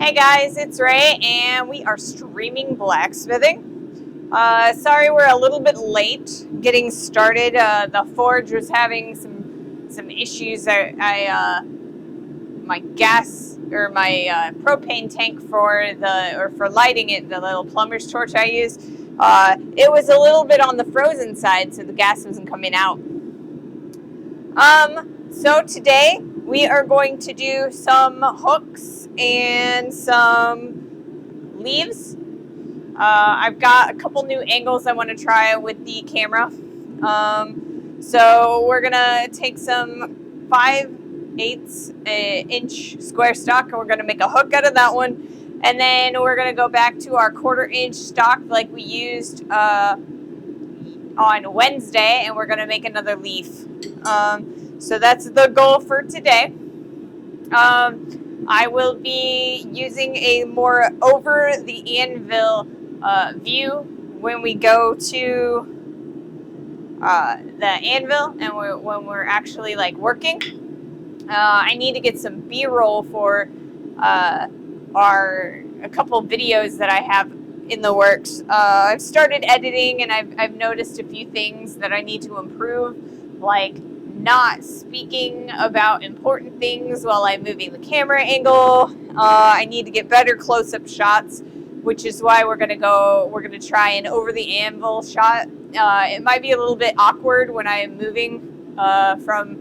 Hey guys, it's Ray, and we are streaming blacksmithing. Sorry we're a little bit late getting started. The forge was having some issues. My gas or my propane tank for lighting it, the little plumber's torch I use, it was a little bit on the frozen side, so the gas wasn't coming out. So today we are going to do some hooks and some leaves. I've got a couple new angles I want to try with the camera. So we're gonna take some 5/8 inch square stock and we're gonna make a hook out of that one. And then we're gonna go back to our 1/4 inch stock like we used on Wednesday, and we're gonna make another leaf. So that's the goal for today. I will be using a more over the anvil view when we go to the anvil and when we're actually like working. I need to get some B-roll for a couple videos that I have in the works. I've started editing and I've noticed a few things that I need to improve, like not speaking about important things while I'm moving the camera angle. I need to get better close-up shots, which is why we're gonna try an over the anvil shot. It might be a little bit awkward when I am moving from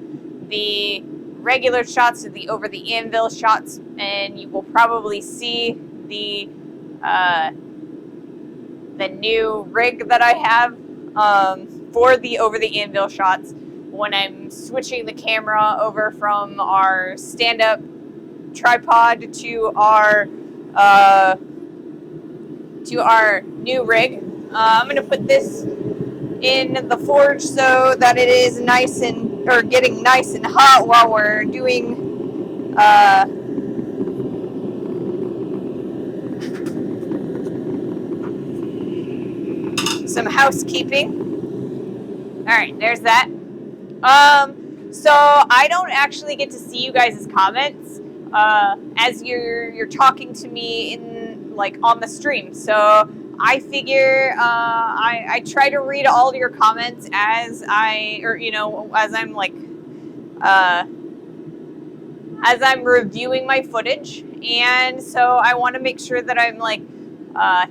the regular shots to the over the anvil shots, and you will probably see the new rig that I have for the over the anvil shots when I'm switching the camera over from our stand-up tripod to our new rig. I'm gonna put this in the forge so that it is getting nice and hot while we're doing some housekeeping. All right, there's that. So I don't actually get to see you guys' comments as you're talking to me on the stream. So I figure I try to read all your comments as I'm reviewing my footage, and so I want to make sure that I'm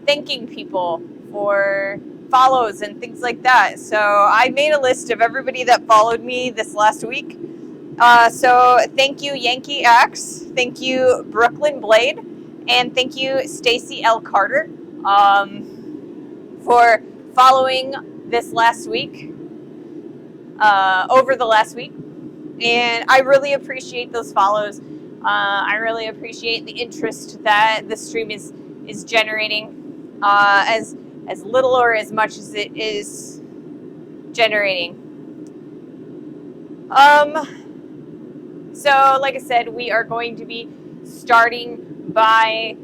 thanking people for follows and things like that. So I made a list of everybody that followed me this last week. So thank you, Yankee Axe. Thank you, Brooklyn Blade. And thank you, Stacy L. Carter, for following this last week, over the last week. And I really appreciate those follows. I really appreciate the interest that the stream is generating, as little or as much as it is generating. So like I said, we are going to be starting by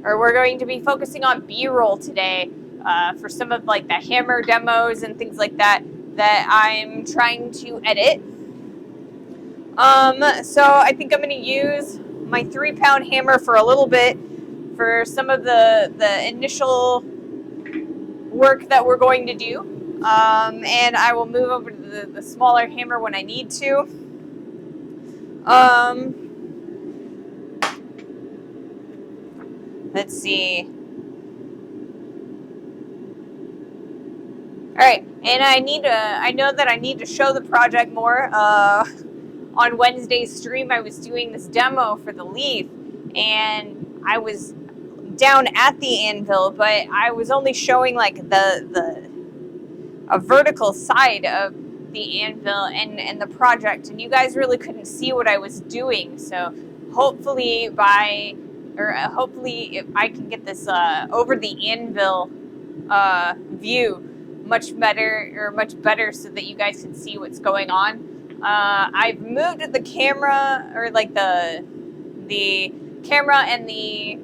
we're going to be focusing on B-roll today for some of the hammer demos and things like that I'm trying to edit. So I think I'm going to use my 3-pound hammer for a little bit for some of the initial work that we're going to do. And I will move over to the smaller hammer when I need to. Let's see. All right, and I know that I need to show the project more. On Wednesday's stream, I was doing this demo for the leaf, and I was down at the anvil, but I was only showing a vertical side of the anvil and the project, and you guys really couldn't see what I was doing. So hopefully if I can get this over the anvil view much better so that you guys can see what's going on. I've moved the camera, or the camera and the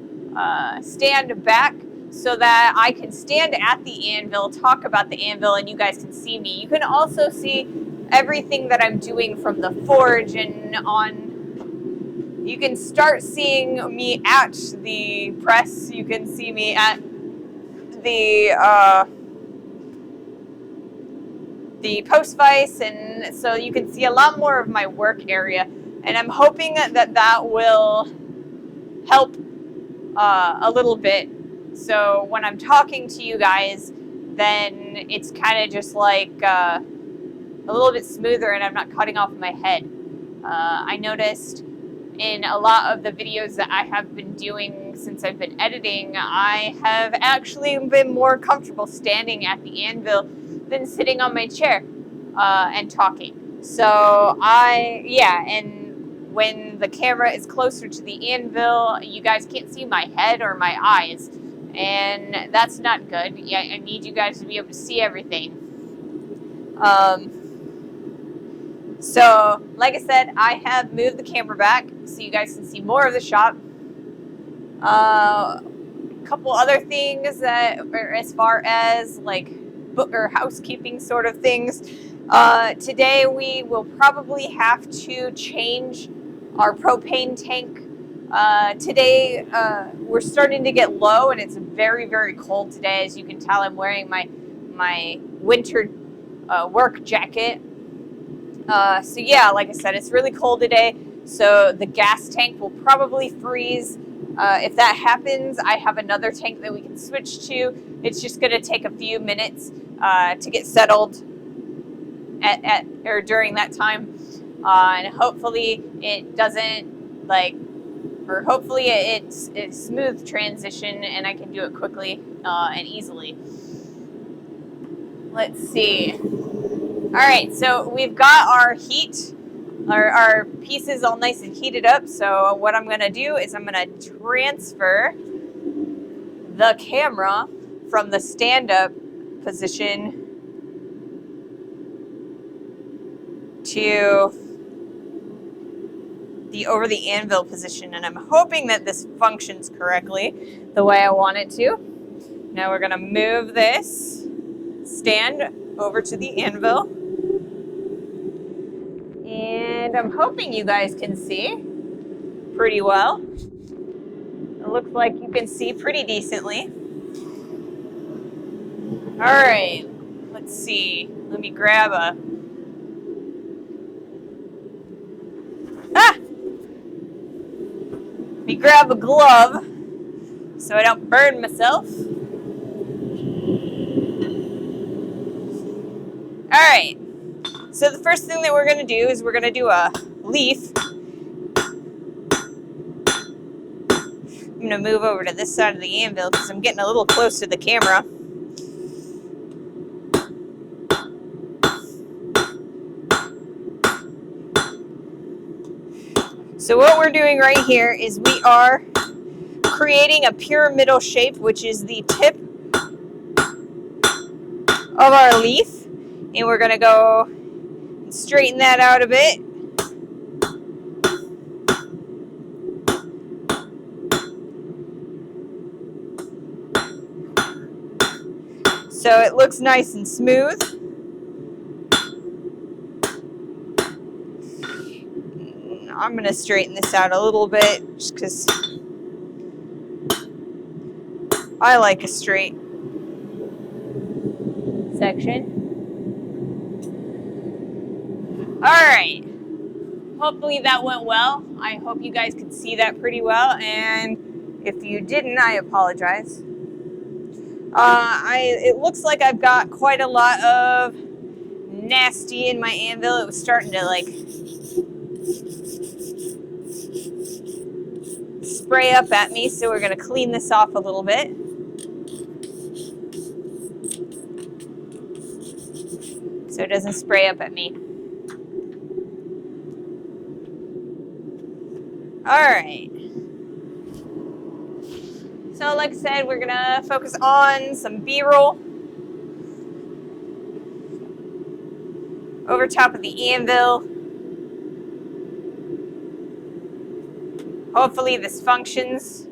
stand back so that I can stand at the anvil, talk about the anvil, and you guys can see me. You can also see everything that I'm doing from the forge and on you can start seeing me at the press. You can see me at the post vise, and so you can see a lot more of my work area. And I'm hoping that will help a little bit. So when I'm talking to you guys, then it's kind of just like a little bit smoother, and I'm not cutting off my head. I noticed in a lot of the videos that I have been doing since I've been editing, I have actually been more comfortable standing at the anvil than sitting on my chair and talking. So and when the camera is closer to the anvil, you guys can't see my head or my eyes, and that's not good. Yeah, I need you guys to be able to see everything. So, like I said, I have moved the camera back so you guys can see more of the shop. A couple other things that are as far as like book or housekeeping sort of things. Today we will probably have to change our propane tank. Today we're starting to get low, and it's very, very cold today. As you can tell, I'm wearing my winter work jacket. So yeah, like I said, it's really cold today, so the gas tank will probably freeze. If that happens, I have another tank that we can switch to. It's just going to take a few minutes to get settled at or during that time, and hopefully it doesn't hopefully it's a smooth transition, and I can do it quickly and easily. Let's see. All right, so we've got our heat, our pieces all nice and heated up. So what I'm gonna do is I'm gonna transfer the camera from the stand-up position to the over the anvil position, and I'm hoping that this functions correctly the way I want it to. Now we're gonna move this stand over to the anvil. And I'm hoping you guys can see pretty well. It looks like you can see pretty decently. All right, let's see. Let me grab a... Let me grab a glove so I don't burn myself. All right. So the first thing that we're going to do is we're going to do a leaf. I'm going to move over to this side of the anvil because I'm getting a little close to the camera. So what we're doing right here is we are creating a pyramidal shape, which is the tip of our leaf. And we're going to go and straighten that out a bit. So it looks nice and smooth. I'm going to straighten this out a little bit just because I like a straight section. All right. Hopefully that went well. I hope you guys could see that pretty well. And if you didn't, I apologize. It looks like I've got quite a lot of nasty in my anvil. It was starting to like spray up at me, so we're going to clean this off a little bit. So it doesn't spray up at me. All right. So like I said, we're going to focus on some B-roll over top of the anvil. Hopefully this functions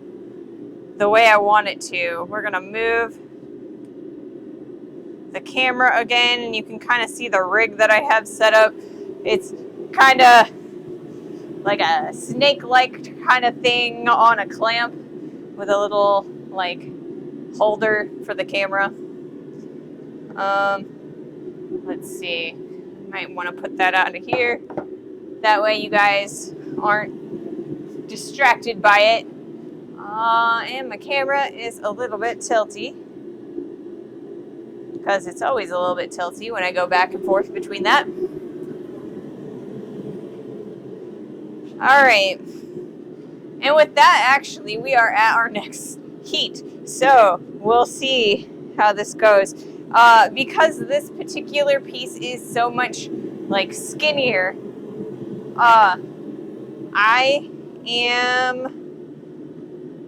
the way I want it to. We're going to move the camera again, and you can kind of see the rig that I have set up. It's kind of like a snake-like kind of thing on a clamp with a little like holder for the camera. Let's see. Might want to put that out of here. That way you guys aren't distracted by it. And my camera is a little bit tilty, because it's always a little bit tilty when I go back and forth between that. All right. And with that, actually, we are at our next heat. So we'll see how this goes. Because this particular piece is so much like skinnier, I am,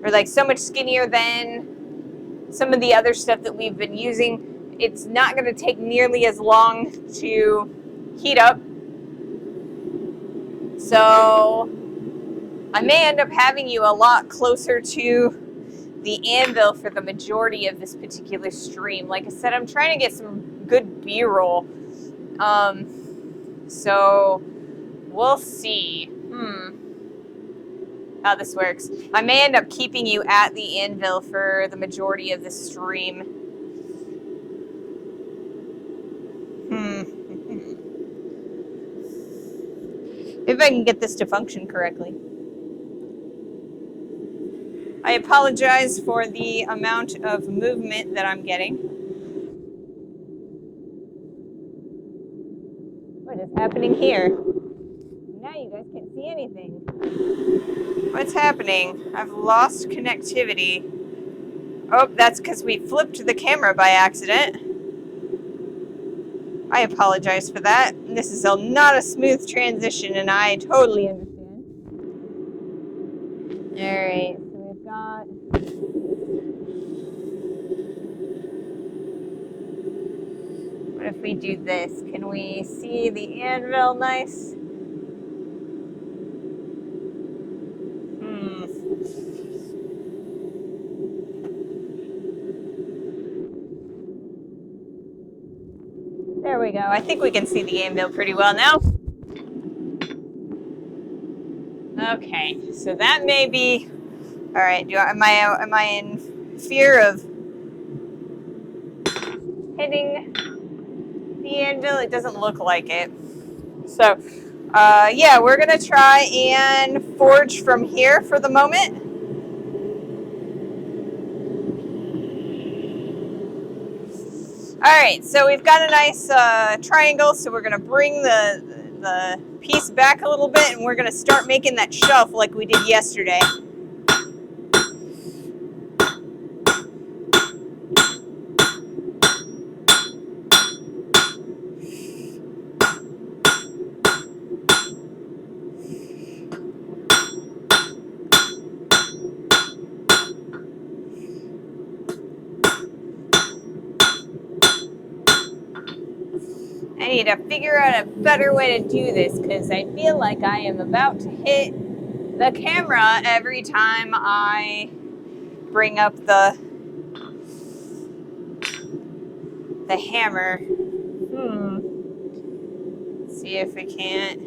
or like so much skinnier than some of the other stuff that we've been using. It's not going to take nearly as long to heat up. So I may end up having you a lot closer to the anvil for the majority of this particular stream. Like I said, I'm trying to get some good B-roll. So we'll see how this works. I may end up keeping you at the anvil for the majority of the stream. If I can get this to function correctly. I apologize for the amount of movement that I'm getting. What is happening here? Now you guys can't see anything. What's happening? I've lost connectivity. Oh, that's because we flipped the camera by accident. I apologize for that. This is not a smooth transition, and I totally understand. Alright, so we've got... What if we do this? Can we see the anvil nice? There we go. I think we can see the anvil pretty well now. Okay, so that may be... Alright, am I in fear of hitting the anvil? It doesn't look like it. So, yeah, we're going to try and forge from here for the moment. Alright, so we've got a nice triangle, so we're going to bring the piece back a little bit, and we're going to start making that shelf like we did yesterday. I need to figure out a better way to do this, because I feel like I am about to hit the camera every time I bring up the hammer. Let's see if we can't.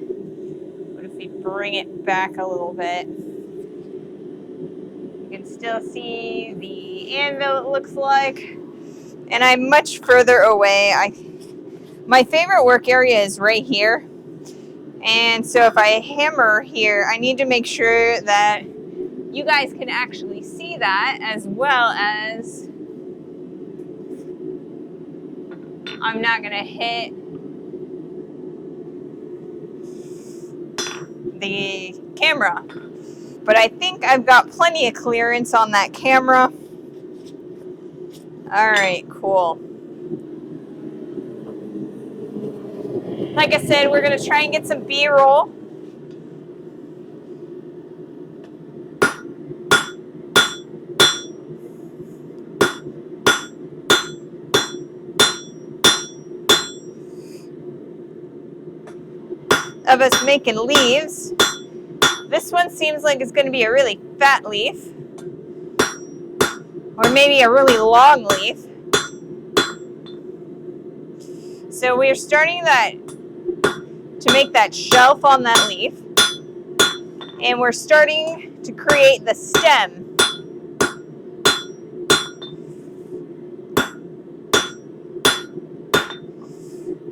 What if we bring it back a little bit? You can still see the anvil, it looks like. And I'm much further away. My favorite work area is right here. And so if I hammer here, I need to make sure that you guys can actually see that, as well as I'm not going to hit the camera. But I think I've got plenty of clearance on that camera. All right, cool. Like I said, we're going to try and get some B-roll. Of us making leaves. This one seems like it's going to be a really fat leaf. Or maybe a really long leaf. So we're starting to make that shelf on that leaf. And we're starting to create the stem.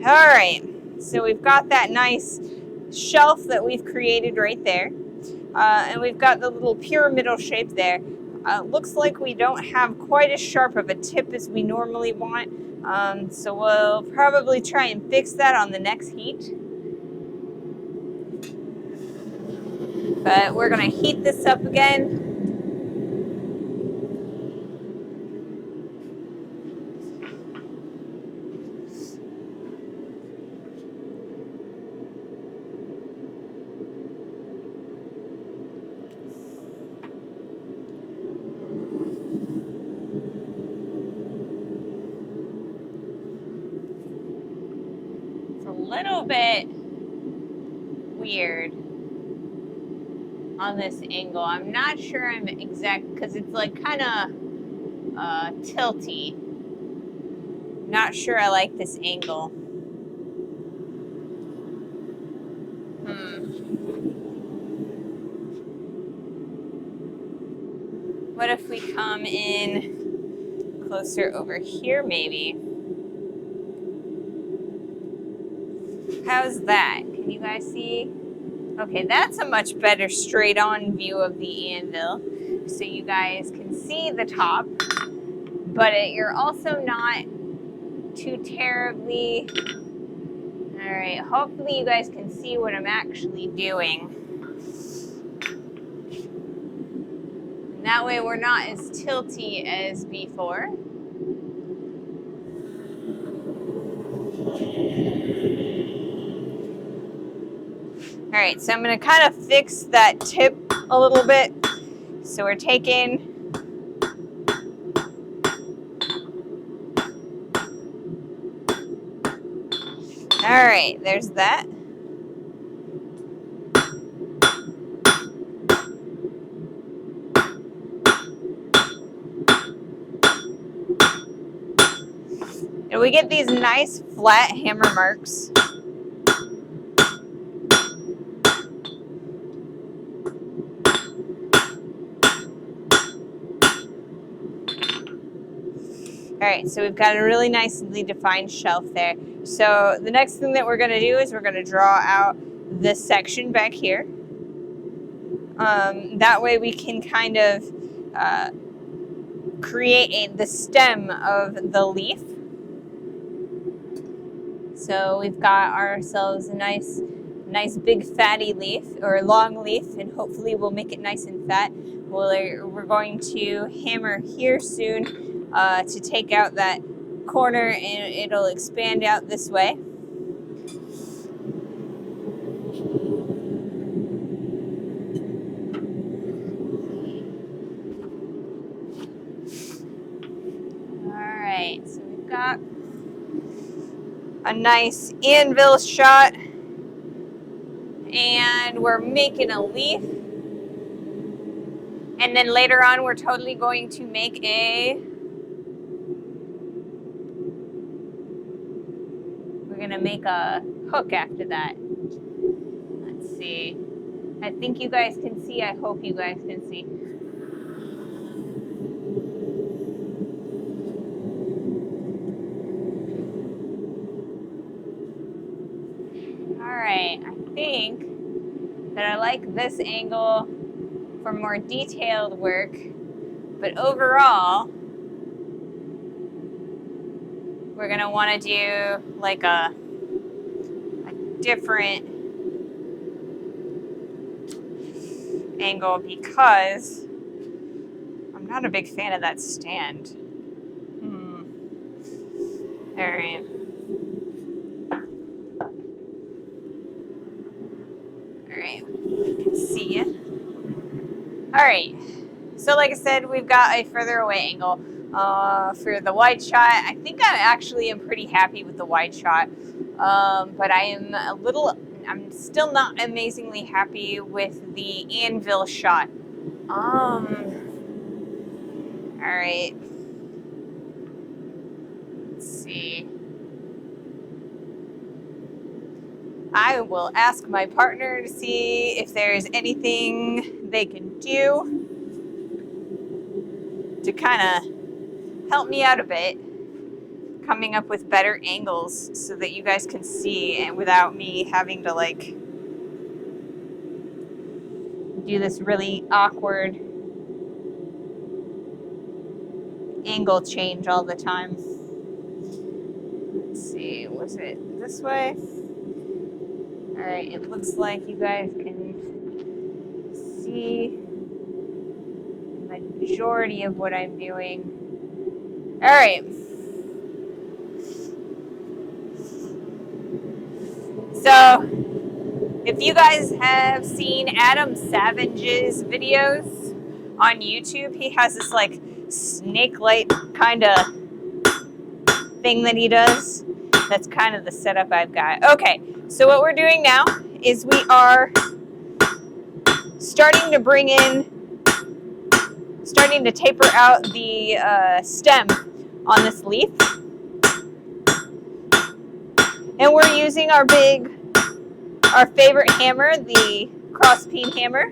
All right, so we've got that nice shelf that we've created right there. And we've got the little pyramidal shape there. Looks like we don't have quite as sharp of a tip as we normally want. So we'll probably try and fix that on the next heat. But we're gonna heat this up again. It's a little bit weird on this angle. I'm not sure I'm exact, because it's like kind of tilty. Not sure I like this angle. What if we come in closer over here, maybe? How's that? Can you guys see? Okay, that's a much better straight-on view of the anvil. So you guys can see the top, but you're also not too terribly... All right, hopefully you guys can see what I'm actually doing. And that way we're not as tilty as before. All right, so I'm gonna kind of fix that tip a little bit. So we're taking all right, there's that. And we get these nice flat hammer marks. All right, so we've got a really nicely defined shelf there. So the next thing that we're gonna do is we're gonna draw out this section back here. That way we can kind of create the stem of the leaf. So we've got ourselves a nice big fatty leaf, or long leaf, and hopefully we'll make it nice and fat. We're going to hammer here soon to take out that corner, and it'll expand out this way. Alright, so we've got a nice anvil shot, and we're making a leaf. And then later on, we're totally going to make we're gonna make a hook after that. Let's see. I think you guys can see. I hope you guys can see. All right, I think that I like this angle for more detailed work, but overall, we're gonna wanna do like a different angle because I'm not a big fan of that stand. All right. All right, see ya. All right, so like I said, we've got a further away angle for the wide shot. I think I actually am pretty happy with the wide shot, but I'm still not amazingly happy with the anvil shot. All right, let's see. I will ask my partner to see if there's anything they can do to kind of help me out a bit, coming up with better angles so that you guys can see, and without me having to like do this really awkward angle change all the time. Let's see, was it this way? All right, it looks like you guys can see the majority of what I'm doing. All right. So, if you guys have seen Adam Savage's videos on YouTube, he has this like snake-like kind of thing that he does. That's kind of the setup I've got. Okay, so what we're doing now is we are starting to taper out the stem on this leaf. And we're using our favorite hammer, the cross peen hammer.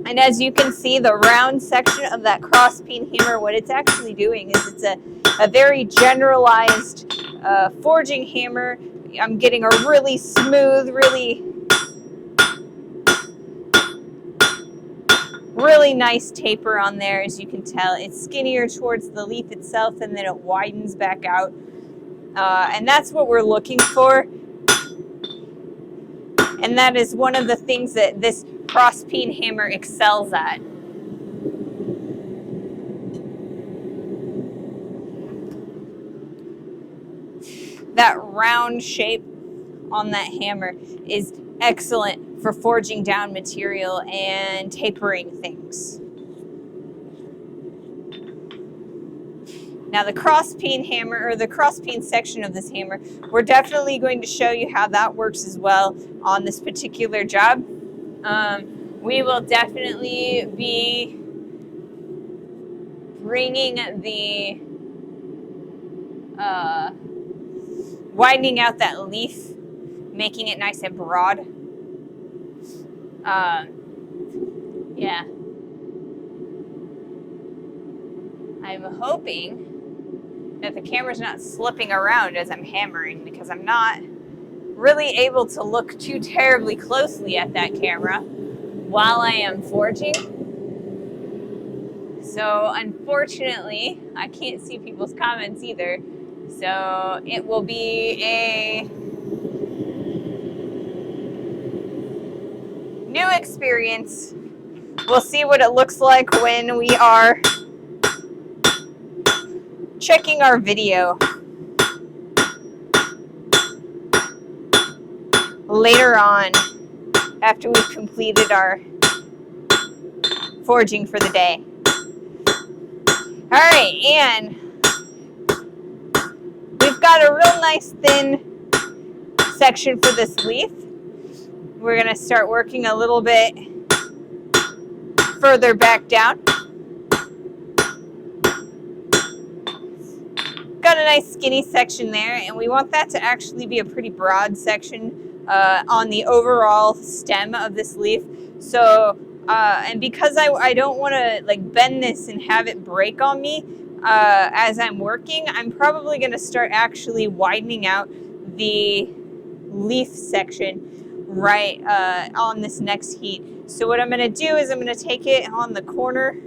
And as you can see, the round section of that cross peen hammer, what it's actually doing is it's a very generalized forging hammer. I'm getting a really smooth, really nice taper on there. As you can tell, it's skinnier towards the leaf itself, and then it widens back out. And that's what we're looking for. And that is one of the things that this cross peen hammer excels at. That round shape on that hammer is excellent for forging down material and tapering things. Now the cross peen hammer, or the cross peen section of this hammer, we're definitely going to show you how that works as well on this particular job. We will definitely be bringing the widening out that leaf, making it nice and broad. Yeah. I'm hoping that the camera's not slipping around as I'm hammering, because I'm not really able to look too terribly closely at that camera while I am forging. So unfortunately, I can't see people's comments either. So it will be a new experience. We'll see what it looks like when we are checking our video later on, after we've completed our forging for the day. All right, and we've got a real nice thin section for this leaf. We're going to start working a little bit further back down. Got a nice skinny section there, and we want that to actually be a pretty broad section on the overall stem of this leaf. So, and because I don't want to like bend this and have it break on me as I'm working, I'm probably going to start actually widening out the leaf section right on this next heat. So what I'm going to do is I'm going to take it on the corner.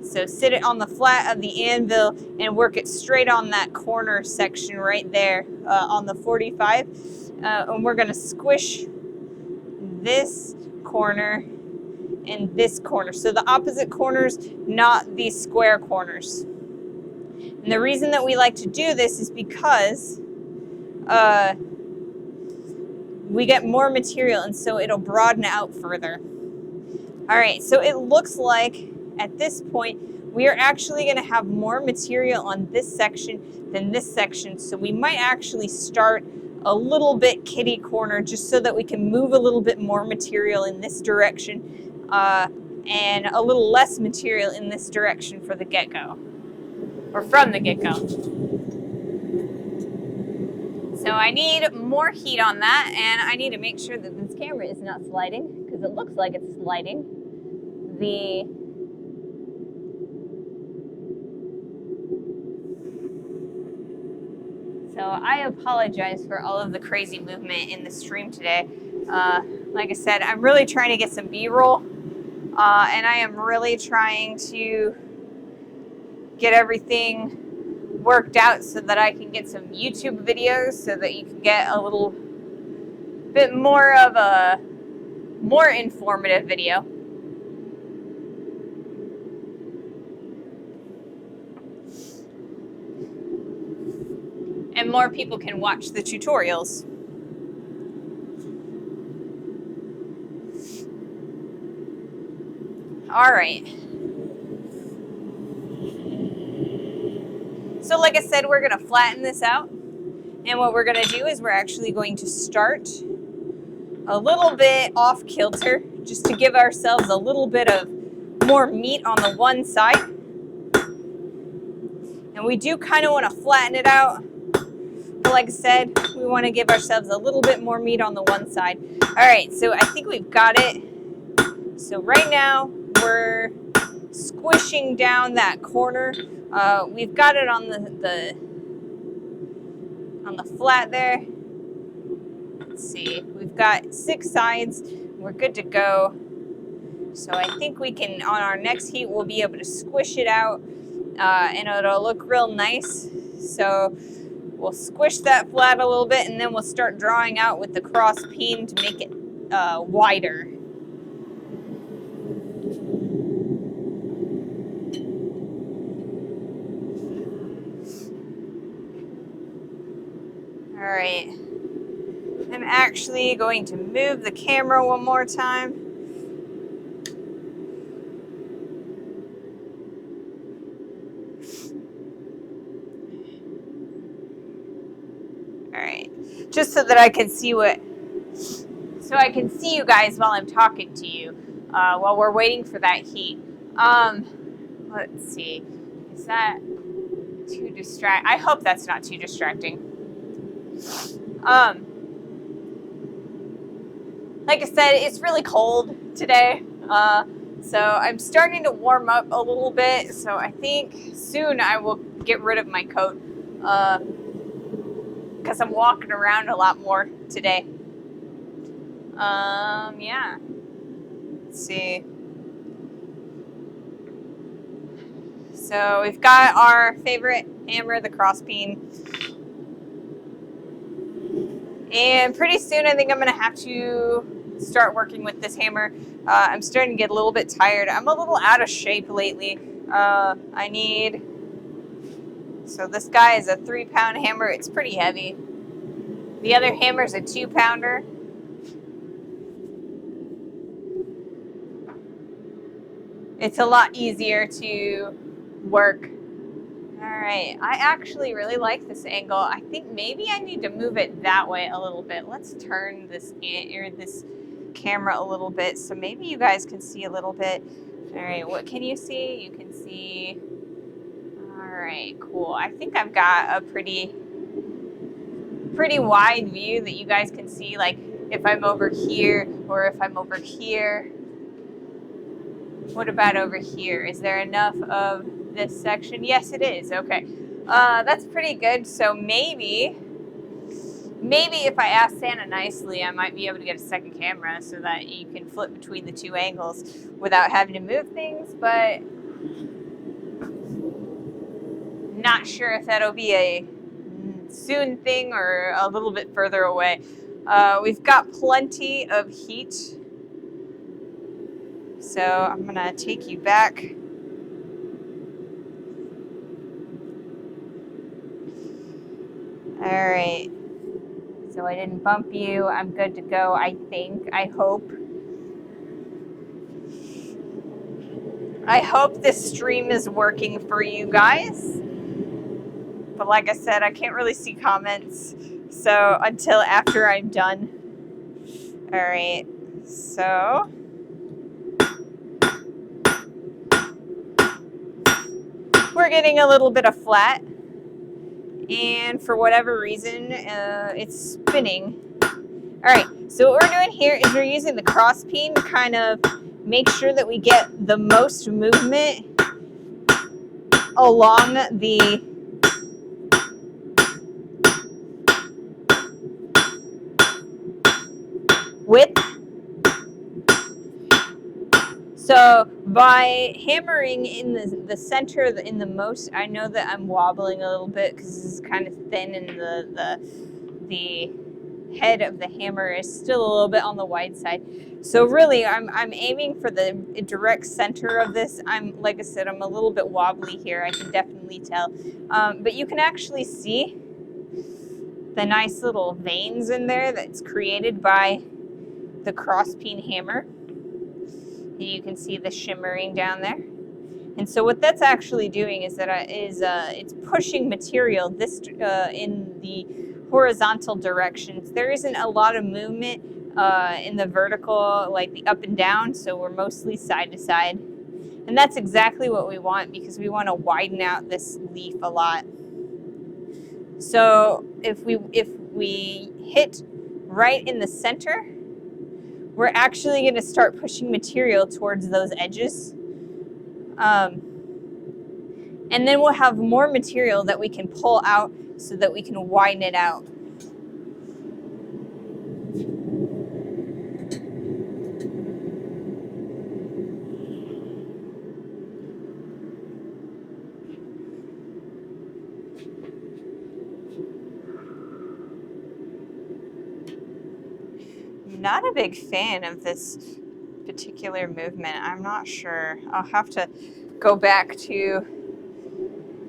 So sit it on the flat of the anvil and work it straight on that corner section right there on the 45. And we're going to squish this corner and this corner. So the opposite corners, not these square corners. And the reason that we like to do this is because we get more material, and so it'll broaden out further. All right, so it looks like at this point, we are actually going to have more material on this section than this section. So we might actually start a little bit kitty corner just so that we can move a little bit more material in this direction and a little less material in this direction for the get-go, or from the get-go. So I need more heat on that, and I need to make sure that this camera is not sliding, because it looks like it's sliding. So I apologize for all of the crazy movement in the stream today. Like I said, I'm really trying to get some B-roll, and I am really trying to get everything worked out so that I can get some YouTube videos so that you can get a little bit more of a more informative video. And more people can watch the tutorials. All right. So like I said, we're gonna flatten this out. And what we're gonna do is we're actually going to start a little bit off kilter, just to give ourselves a little bit of more meat on the one side. And we do kind of want to flatten it out. But like I said, we want to give ourselves a little bit more meat on the one side. All right, so I think we've got it. So right now we're squishing down that corner. We've got it on the flat there. Let's see, we've got 6 sides. We're good to go. So I think we can, on our next heat, we'll be able to squish it out, and it'll look real nice. So we'll squish that flat a little bit, and then we'll start drawing out with the cross peen to make it wider. All right, I'm actually going to move the camera one more time. All right, just so that I can see so I can see you guys while I'm talking to you, while we're waiting for that heat. Let's see, is that too distracting? I hope that's not too distracting. Like I said, it's really cold today, so I'm starting to warm up a little bit, so I think soon I will get rid of my coat, because I'm walking around a lot more today. Yeah. Let's see. So we've got our favorite hammer, the cross peen. And pretty soon I think I'm going to have to start working with this hammer. I'm starting to get a little bit tired. I'm a little out of shape lately. So this guy is a 3-pound hammer. It's pretty heavy. The other hammer is a 2-pounder. It's a lot easier to work. All right, I actually really like this angle. I think maybe I need to move it that way a little bit. Let's turn this camera a little bit so maybe you guys can see a little bit. All right, what can you see? You can see. All right, cool. I think I've got a pretty wide view that you guys can see, like if I'm over here or if I'm over here. What about over here? Is there enough of this section? Yes, it is. Okay. That's pretty good. So maybe if I ask Santa nicely, I might be able to get a second camera so that you can flip between the 2 angles without having to move things, but not sure if that'll be a soon thing or a little bit further away. We've got plenty of heat. So I'm going to take you back. All right. So I didn't bump you. I'm good to go, I think. I hope. I hope this stream is working for you guys. But like I said, I can't really see comments. So until after I'm done. All right. So we're getting a little bit of flat, and for whatever reason, it's spinning. All right, so what we're doing here is we're using the cross peen to kind of make sure that we get the most movement along the width. So by hammering in the center, in the most, I know that I'm wobbling a little bit because this is kind of thin and the head of the hammer is still a little bit on the wide side. So really, I'm aiming for the direct center of this. Like I said, I'm a little bit wobbly here. I can definitely tell, but you can actually see the nice little veins in there that's created by the cross peen hammer. You can see the shimmering down there. And so what that's actually doing is that it's pushing material this in the horizontal directions. There isn't a lot of movement in the vertical, like the up and down, so we're mostly side to side. And that's exactly what we want because we want to widen out this leaf a lot. So if we hit right in the center, we're actually going to start pushing material towards those edges. And then we'll have more material that we can pull out so that we can widen it out. Not a big fan of this particular movement. I'm not sure. I'll have to go back to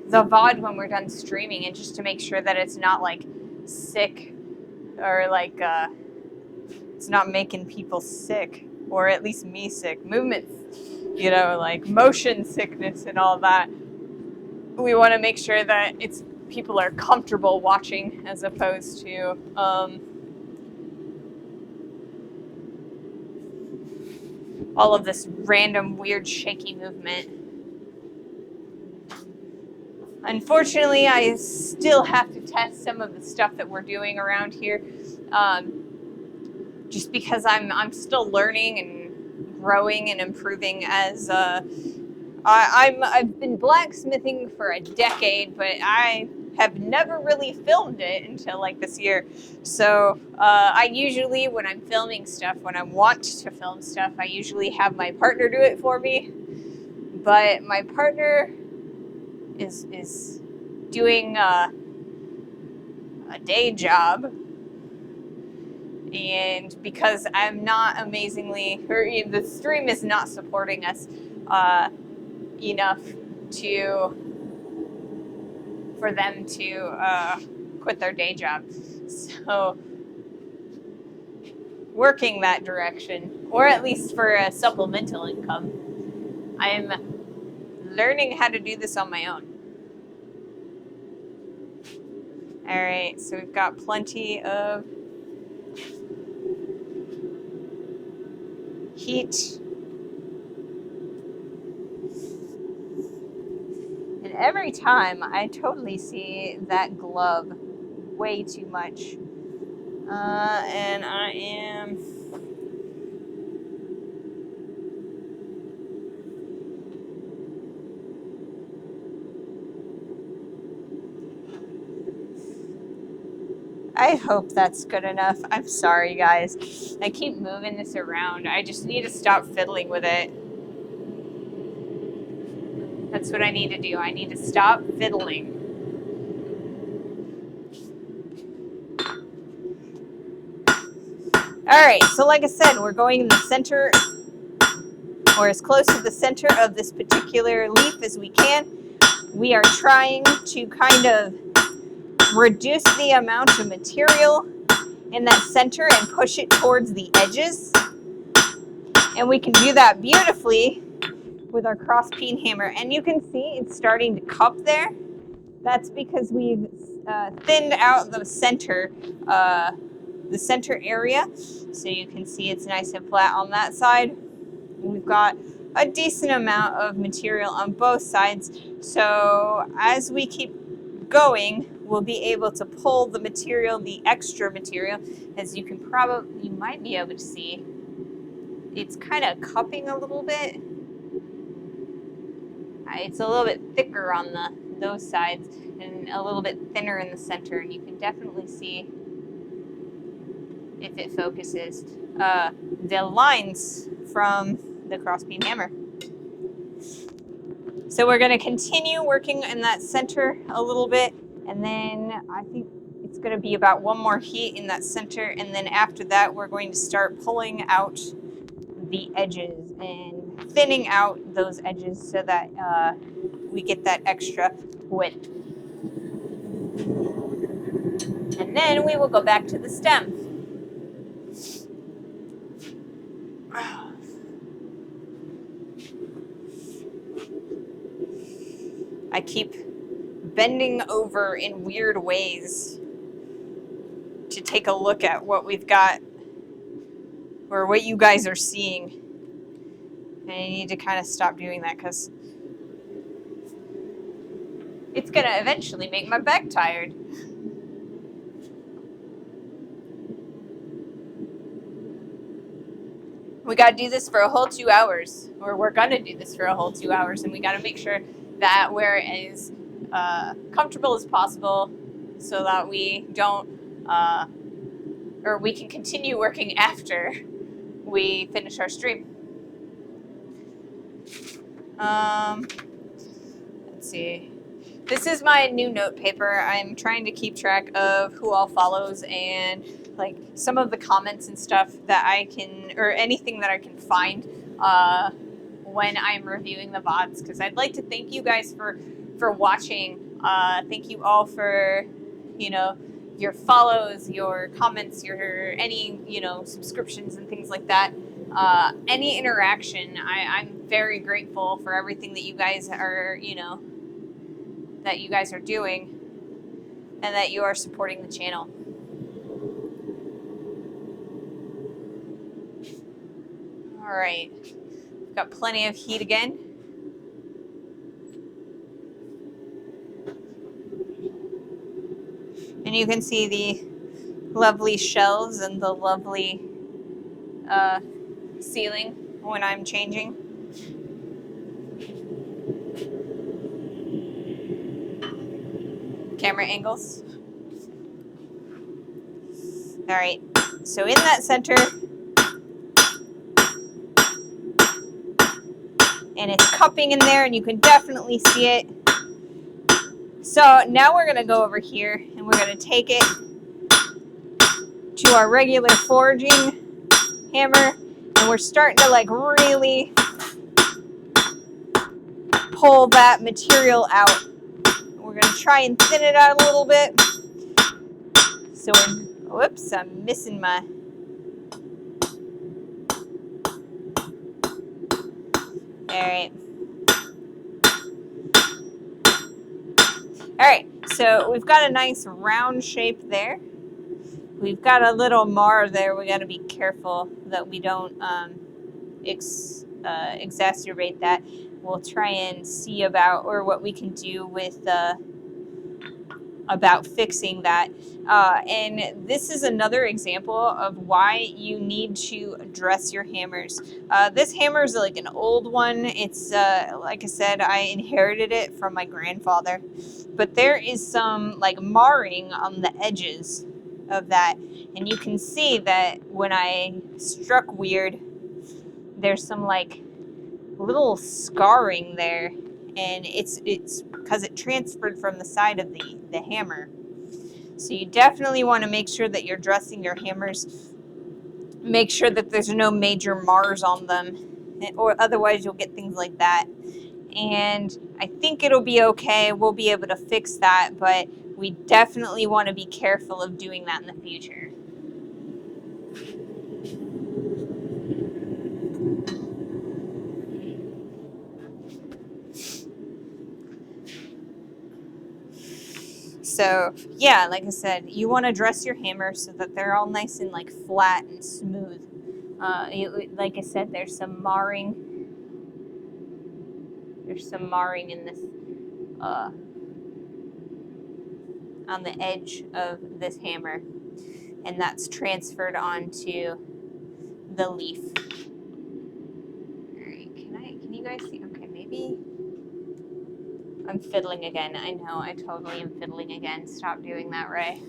the VOD when we're done streaming and just to make sure that it's not like sick or like it's not making people sick, or at least me sick. Movement, you know, like motion sickness and all that. We want to make sure that people are comfortable watching as opposed to all of this random, weird, shaky movement. Unfortunately, I still have to test some of the stuff that we're doing around here, just because I'm still learning and growing and improving as I've been blacksmithing for a decade, but I have never really filmed it until like this year. So I usually, when I'm filming stuff, when I want to film stuff, I usually have my partner do it for me. But my partner is doing a day job, and because I'm not the stream is not supporting us enough for them to quit their day job. So working that direction, or at least for a supplemental income, I'm learning how to do this on my own. All right, so we've got plenty of heat. And every time I totally see that glove way too much. And I am... I hope that's good enough. I'm sorry, guys. I keep moving this around. I just need to stop fiddling with it. That's what I need to do. I need to stop fiddling. Alright, so like I said, we're going in the center, or as close to the center of this particular leaf as we can. We are trying to kind of reduce the amount of material in that center and push it towards the edges. And we can do that beautifully with our cross peen hammer. And you can see it's starting to cup there. That's because we've thinned out the center area. So you can see it's nice and flat on that side. We've got a decent amount of material on both sides. So as we keep going, we'll be able to pull the material, the extra material, as you might be able to see. It's kind of cupping a little bit. It's a little bit thicker on those sides and a little bit thinner in the center, and you can definitely see, if it focuses, the lines from the crossbeam hammer. So we're going to continue working in that center a little bit, and then I think it's going to be about one more heat in that center, and then after that we're going to start pulling out the edges and thinning out those edges so that we get that extra width. And then we will go back to the stem. I keep bending over in weird ways to take a look at what we've got or what you guys are seeing. And I need to kind of stop doing that because it's going to eventually make my back tired. We got to do this for a whole 2 hours, or we're going to do this for a whole 2 hours, and we got to make sure that we're as comfortable as possible so that we don't, or we can continue working after we finish our stream. Let's see. This is my new note paper. I'm trying to keep track of who all follows and like some of the comments and stuff that I can, or anything that I can find when I'm reviewing the VODs, because I'd like to thank you guys for watching. Thank you all for, your follows, your comments, your any, subscriptions and things like that. Any interaction, I'm very grateful for everything that you guys are, that you guys are doing and that you are supporting the channel. All right, we've got plenty of heat again. And you can see the lovely shelves and the lovely ceiling when I'm changing. Camera angles. All right, so in that center, and it's cupping in there, and you can definitely see it. So now we're gonna go over here, and we're gonna take it to our regular forging hammer, and we're starting to like really pull that material out. We're gonna try and thin it out a little bit. So whoops, I'm missing my. All right, so we've got a nice round shape there. We've got a little mar there. We got to be careful that we don't exacerbate that. We'll try and see about, or what we can do with about fixing that. And this is another example of why you need to dress your hammers. This hammer is like an old one. It's like I said, I inherited it from my grandfather, but there is some like marring on the edges of that, and you can see that when I struck weird, there's some like little scarring there, and it's because it transferred from the side of the hammer. So you definitely want to make sure that you're dressing your hammers. Make sure that there's no major mars on them, or otherwise you'll get things like that. And I think it'll be okay. We'll be able to fix that, but we definitely want to be careful of doing that in the future. So yeah, like I said, you want to dress your hammers so that they're all nice and like flat and smooth. Like I said, there's some marring. There's some marring in this on the edge of this hammer, and that's transferred onto the leaf. All right, can you guys see? Okay, maybe I'm fiddling again. I know, I totally am fiddling again. Stop doing that, Ray.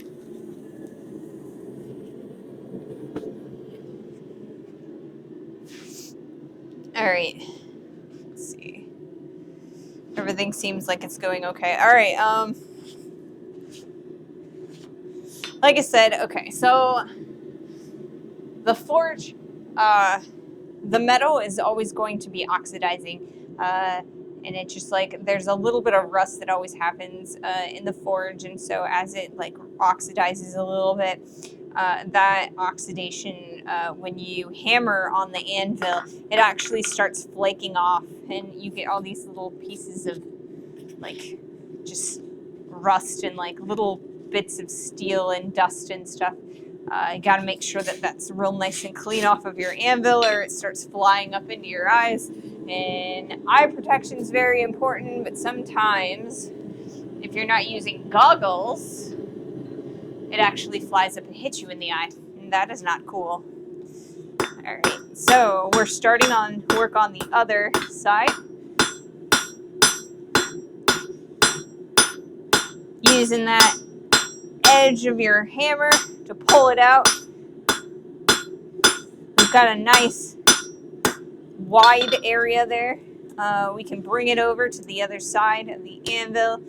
All right, let's see. Everything seems like it's going okay. All right, like I said, okay, so the forge, the metal is always going to be oxidizing, and it's just like there's a little bit of rust that always happens in the forge, and so as it like oxidizes a little bit, that oxidation, when you hammer on the anvil, it actually starts flaking off, and you get all these little pieces of like just rust and like little bits of steel and dust and stuff. You got to make sure that that's real nice and clean off of your anvil, or it starts flying up into your eyes. And eye protection is very important, but sometimes if you're not using goggles, it actually flies up and hits you in the eye, and that is not cool. All right, so we're starting on work on the other side. Using that edge of your hammer to pull it out. We've got a nice wide area there. We can bring it over to the other side of the anvil,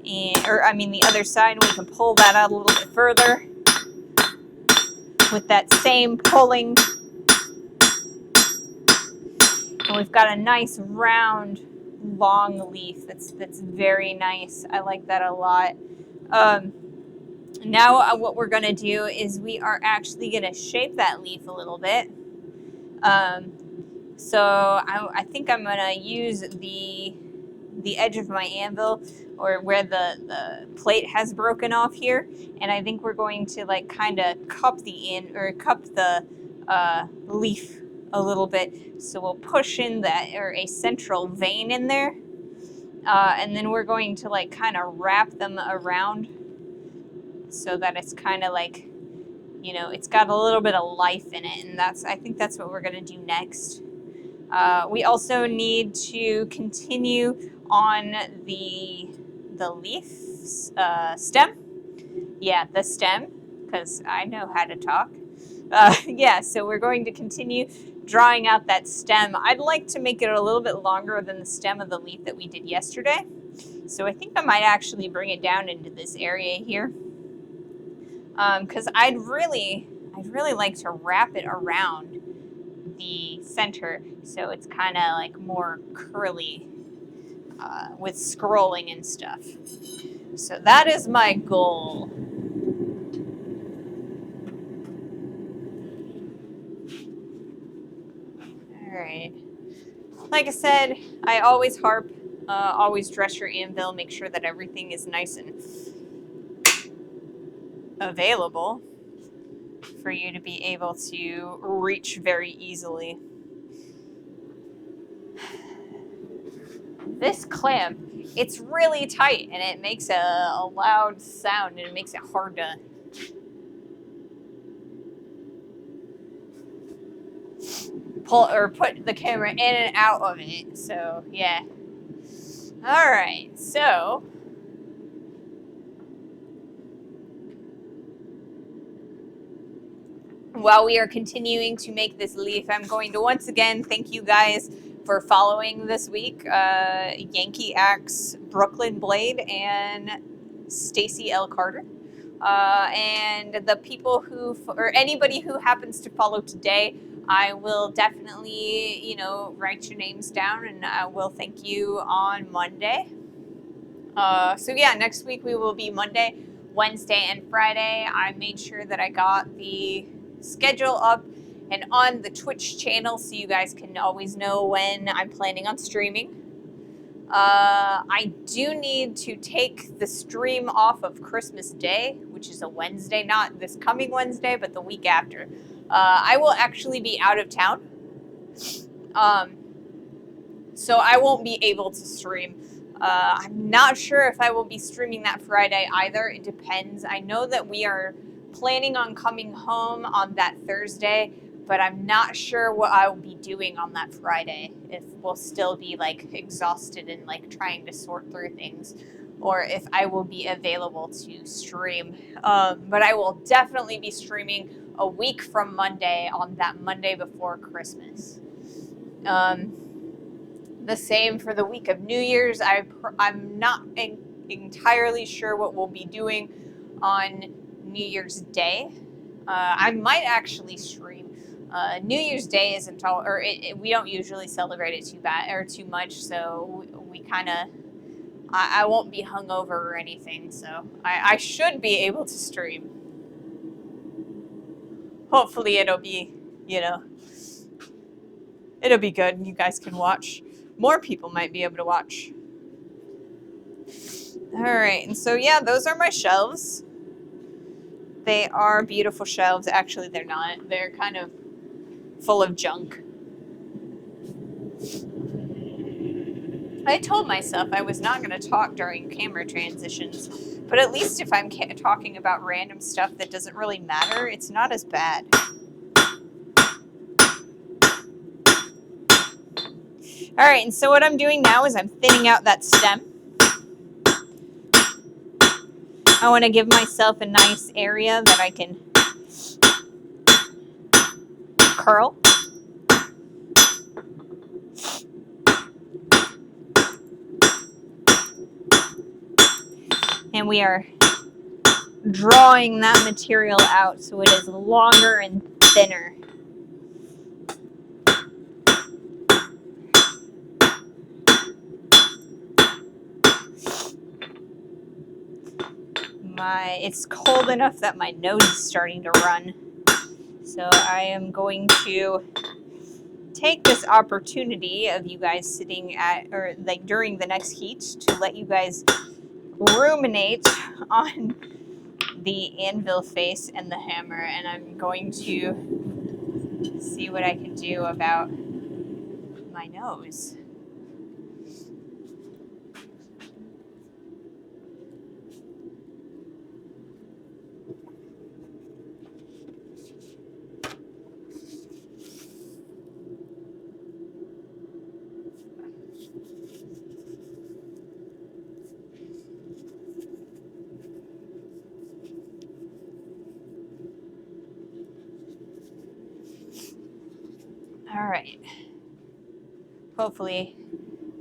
the other side, and we can pull that out a little bit further with that same pulling. And we've got a nice round, long leaf that's very nice. I like that a lot. Now what we're going to do is we are actually going to shape that leaf a little bit. So I think I'm going to use the edge of my anvil, or where the plate has broken off here, and I think we're going to like kind of cup the leaf a little bit. So we'll push in a central vein in there, and then we're going to like kind of wrap them around so that it's kind of like, it's got a little bit of life in it, and I think that's what we're going to do next. We also need to continue on the leaf stem. Yeah, the stem, because I know how to talk. So we're going to continue drawing out that stem. I'd like to make it a little bit longer than the stem of the leaf that we did yesterday. So I think I might actually bring it down into this area here. Because I'd really like to wrap it around the center, so it's kind of like more curly with scrolling and stuff. So that is my goal. All right. Like I said, I always harp, always dress your anvil, make sure that everything is nice and available for you to be able to reach very easily. This clamp, it's really tight, and it makes a loud sound, and it makes it hard to pull or put the camera in and out of it. So yeah. All right, so while we are continuing to make this leaf, I'm going to once again thank you guys for following this week. Yankee Axe, Brooklyn Blade, and Stacy L. Carter. And the people or anybody who happens to follow today, I will definitely, write your names down, and I will thank you on Monday. So yeah, next week we will be Monday, Wednesday, and Friday. I made sure that I got the schedule up and on the Twitch channel, so you guys can always know when I'm planning on streaming. I do need to take the stream off of Christmas Day, which is a Wednesday, not this coming Wednesday, but the week after. I will actually be out of town, so I won't be able to stream I'm not sure if I will be streaming that Friday either. It depends. I know that we are planning on coming home on that Thursday, but I'm not sure what I will be doing on that Friday. If we'll still be like exhausted and like trying to sort through things, or if I will be available to stream. But I will definitely be streaming a week from Monday, on that Monday before Christmas. The same for the week of New Year's. I'm not entirely sure what we'll be doing on New Year's Day. I might actually stream. New Year's Day isn't all, or we don't usually celebrate it too bad or too much, so we kind of. I won't be hungover or anything, so I should be able to stream. Hopefully, it'll be, it'll be good, and you guys can watch. More people might be able to watch. All right, and so yeah, those are my shelves. They are beautiful shelves. Actually, they're not. They're kind of full of junk. I told myself I was not going to talk during camera transitions, but at least if I'm talking about random stuff that doesn't really matter, it's not as bad. All right, and so what I'm doing now is I'm thinning out that stem. I want to give myself a nice area that I can curl. And we are drawing that material out so it is longer and thinner. It's cold enough that my nose is starting to run. So I am going to take this opportunity of you guys sitting at, or like during the next heat, to let you guys ruminate on the anvil face and the hammer, and I'm going to see what I can do about my nose. All right. Hopefully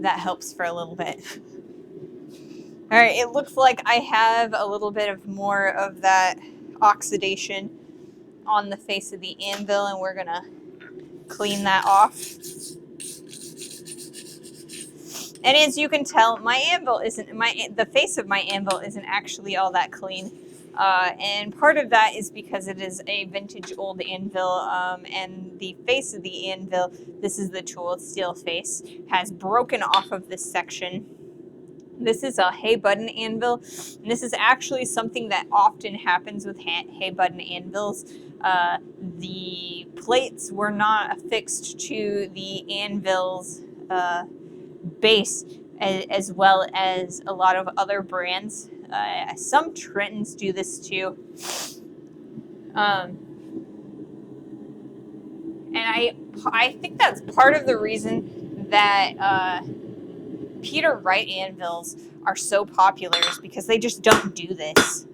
that helps for a little bit. All right, it looks like I have a little bit of more of that oxidation on the face of the anvil, and we're gonna clean that off. And as you can tell, my anvil the face of my anvil isn't actually all that clean. And part of that is because it is a vintage old anvil, and the face of the anvil, this is the tool, steel face, has broken off of this section. This is a hay button anvil, and this is actually something that often happens with hay button anvils. The plates were not affixed to the anvil's base as well as a lot of other brands. Some Trentons do this too. And I think that's part of the reason that Peter Wright anvils are so popular, is because they just don't do this.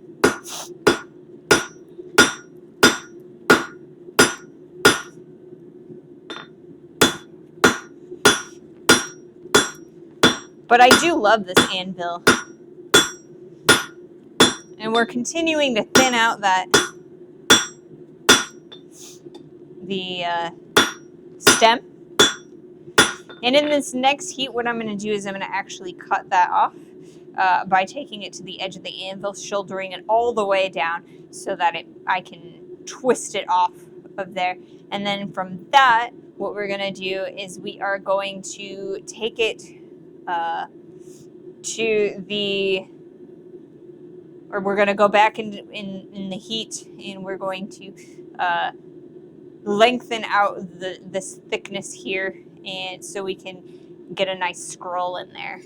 But I do love this anvil. And we're continuing to thin out the stem. And in this next heat, what I'm going to do is I'm going to actually cut that off by taking it to the edge of the anvil, shouldering it all the way down so that I can twist it off of there. And then from that, what we're going to do is we are going to take it we're going to go back in the heat, and we're going to lengthen out this thickness here, and so we can get a nice scroll in there.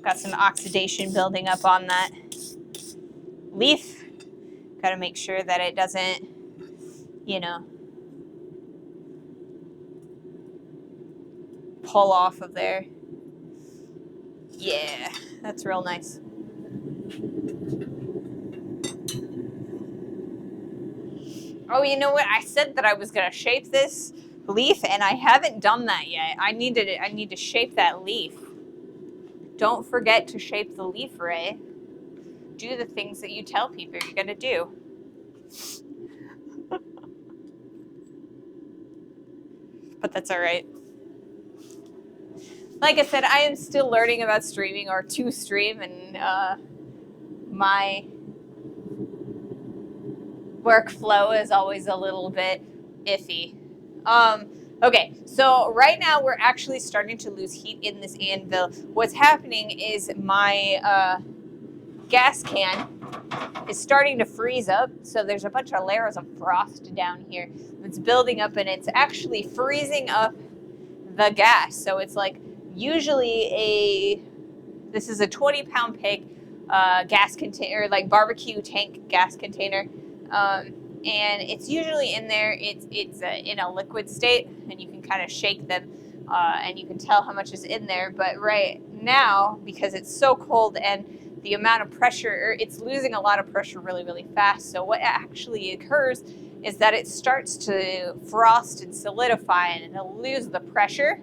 Got some oxidation building up on that leaf. Got to make sure that it doesn't, you know, pull off of there. Yeah, that's real nice. Oh, you know what? I said that I was gonna shape this leaf, and I haven't done that yet. I need to shape that leaf. Don't forget to shape the leaf, Ray. Do the things that you tell people you're gonna do. But that's all right. Like I said, I am still learning about streaming or to stream, and my workflow is always a little bit iffy. Okay, so right now we're actually starting to lose heat in this anvil. What's happening is my gas can is starting to freeze up, so there's a bunch of layers of frost down here that's building up, and it's actually freezing up the gas. So it's like usually this is a 20-pound pig gas container, like barbecue tank gas container, and it's usually in there. It's in a liquid state, and you can kind of shake them, and you can tell how much is in there. But right now, because it's so cold and the amount of pressure, it's losing a lot of pressure really, really fast. So what actually occurs is that it starts to frost and solidify, and it'll lose the pressure.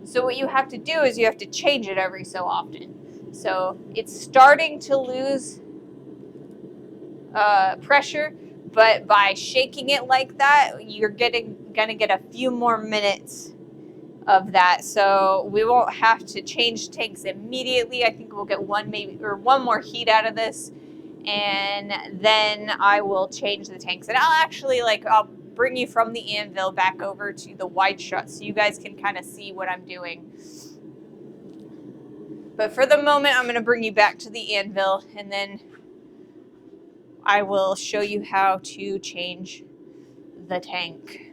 So what you have to do is you have to change it every so often. So it's starting to lose pressure, but by shaking it like that, you're gonna get a few more minutes of that. So we won't have to change tanks immediately. I think we'll get one more heat out of this, and then I will change the tanks. And I'll bring you from the anvil back over to the wide shot so you guys can kind of see what I'm doing. But for the moment, I'm going to bring you back to the anvil, and then I will show you how to change the tank.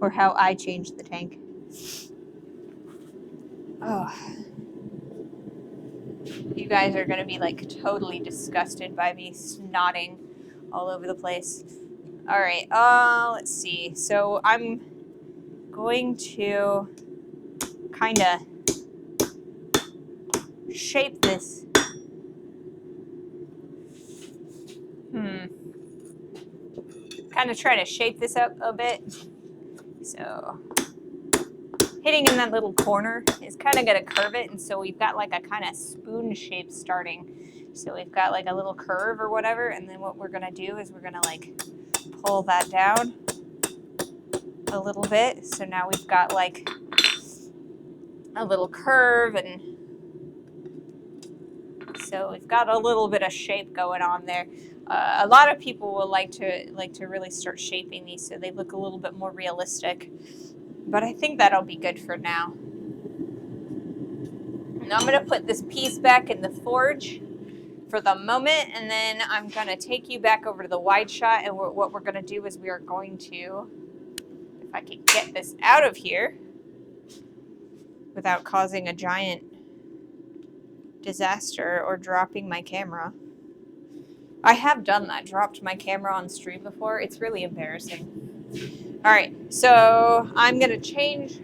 Or how I change the tank. Oh. You guys are going to be like totally disgusted by me snotting all over the place. All right, let's see. So I'm going to kind of shape this. Kind of try to shape this up a bit. So hitting in that little corner is kind of going to curve it, and so we've got like a kind of spoon shape starting. So we've got like a little curve or whatever, and then what we're going to do is we're going to like pull that down a little bit. So now we've got like a little curve, and so we've got a little bit of shape going on there. A lot of people will like to really start shaping these so they look a little bit more realistic. But I think that'll be good for now. Now I'm going to put this piece back in the forge for the moment, and then I'm going to take you back over to the wide shot, and what we're going to do is we are going to, if I can get this out of here without causing a giant disaster or dropping my camera. I have done that, dropped my camera on stream before. It's really embarrassing. All right, so I'm going to change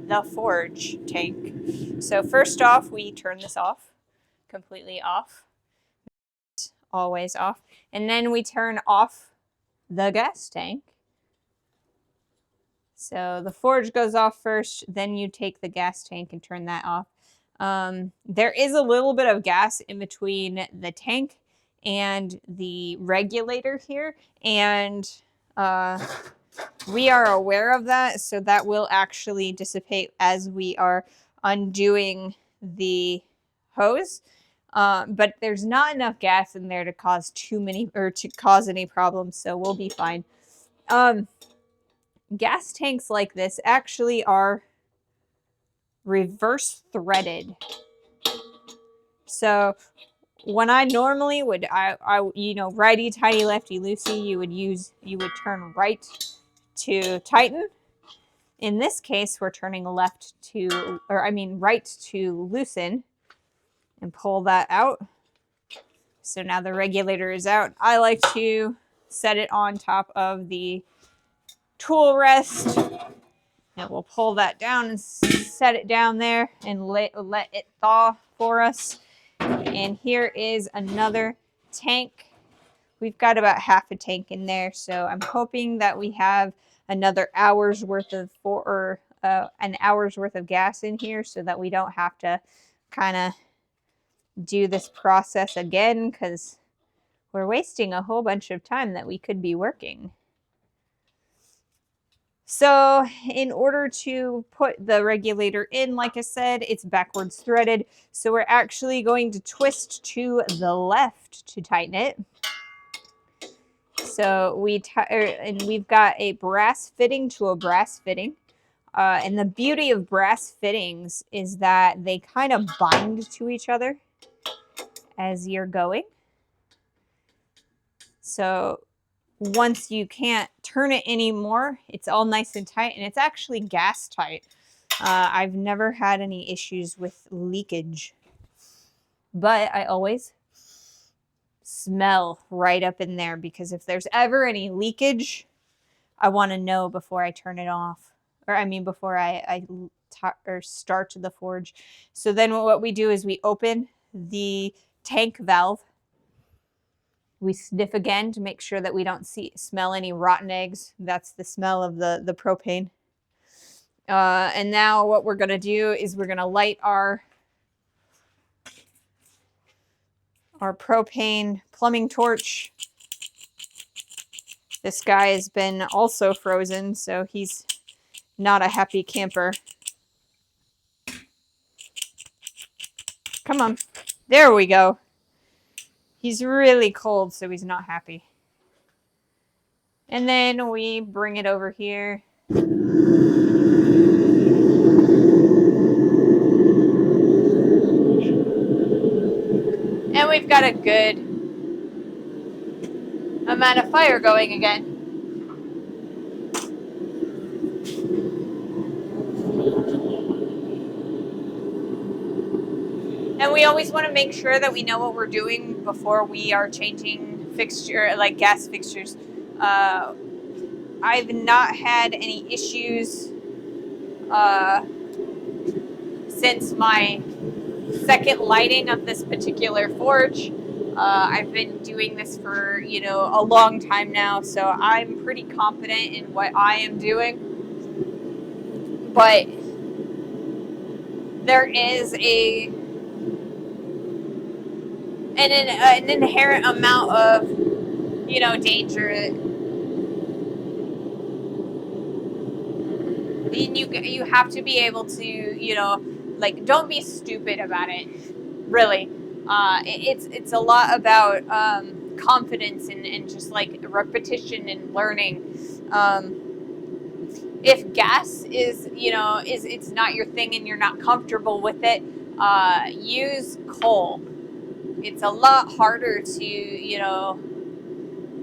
the forge tank. So first off, we turn this off, completely off, always off. And then we turn off the gas tank. So the forge goes off first, then you take the gas tank and turn that off. There is a little bit of gas in between the tank and the regulator here, and we are aware of that, so that will actually dissipate as we are undoing the hose. But there's not enough gas in there to cause any problems, so we'll be fine. Gas tanks like this actually are reverse threaded. So when I normally would, you know, righty tighty, lefty loosey, you would turn right to tighten. In this case, we're turning left to, or I mean right to loosen, and pull that out. So now the regulator is out. I like to set it on top of the tool rest, and we'll pull that down and set it down there and let it thaw for us. And here is another tank. We've got about half a tank in there, so I'm hoping that we have another hour's worth of an hour's worth of gas in here, so that we don't have to kind of do this process again, because we're wasting a whole bunch of time that we could be working. So in order to put the regulator in, like I said, it's backwards threaded. So we're actually going to twist to the left to tighten it. So and we've got a brass fitting to a brass fitting. And the beauty of brass fittings is that they kind of bind to each other as you're going. So once you can't turn it anymore, it's all nice and tight, and it's actually gas tight. I've never had any issues with leakage, but I always smell right up in there, because if there's ever any leakage, I want to know before I turn it off, or I mean before I start the forge. So then what we do is we open the tank valve. We sniff again to make sure that we don't smell any rotten eggs. That's the smell of the propane. And now what we're going to do is we're going to light our propane plumbing torch. This guy has been also frozen, so he's not a happy camper. Come on. There we go. He's really cold, so he's not happy. And then we bring it over here. And we've got a good amount of fire going again. And we always want to make sure that we know what we're doing before we are changing gas fixtures. I've not had any issues since my second lighting of this particular forge. I've been doing this for, you know, a long time now, so I'm pretty confident in what I am doing. But there is an inherent amount of, you know, danger. You have to be able to, you know, like, don't be stupid about it. Really, it's a lot about confidence and just like repetition and learning. If gas is, you know, it's not your thing and you're not comfortable with it, use coal. It's a lot harder to, you know,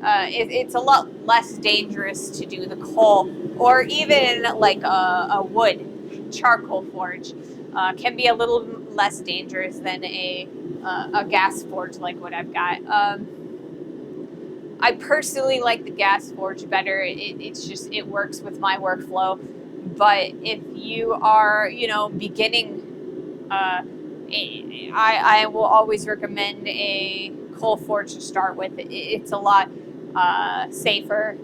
it's a lot less dangerous to do the coal, or even like a wood charcoal forge can be a little less dangerous than a gas forge like what I've got. I personally like the gas forge better. It's just, it works with my workflow. But if you are, you know, beginning, I will always recommend a coal forge to start with. It's a lot safer,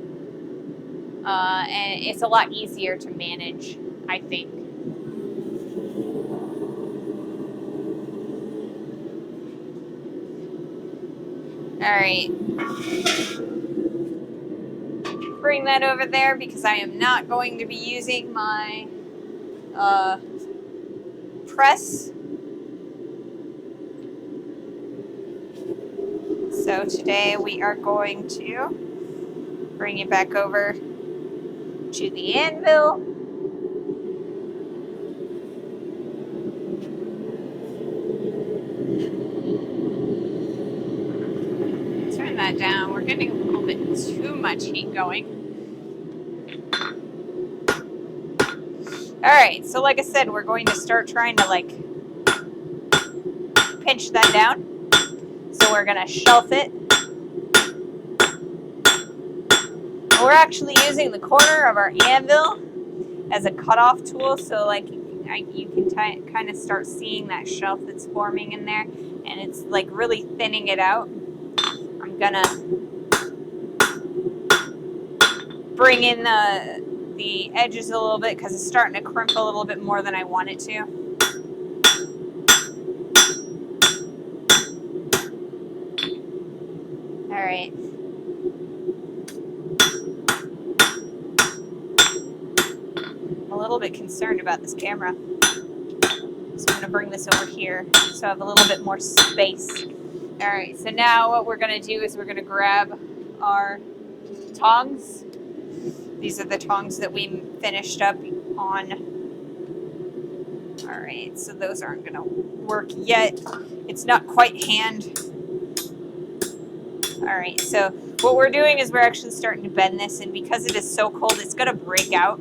and it's a lot easier to manage, I think. All right. Bring that over there, because I am not going to be using my press. So today we are going to bring it back over to the anvil. that down. We're getting a little bit too much heat going. Alright, so like I said, we're going to start trying to like pinch that down. So we're going to shelf it. We're actually using the corner of our anvil as a cutoff tool, so like you can kind of start seeing that shelf that's forming in there, and it's like really thinning it out. I'm gonna bring in the edges a little bit because it's starting to crimp a little bit more than I want it to. All right. I'm a little bit concerned about this camera. So I'm gonna bring this over here so I have a little bit more space. All right, so now what we're gonna do is we're gonna grab our tongs. These are the tongs that we finished up on. All right, so those aren't gonna work yet. It's not quite hand. All right, so what we're doing is we're actually starting to bend this, and because it is so cold, it's gonna break out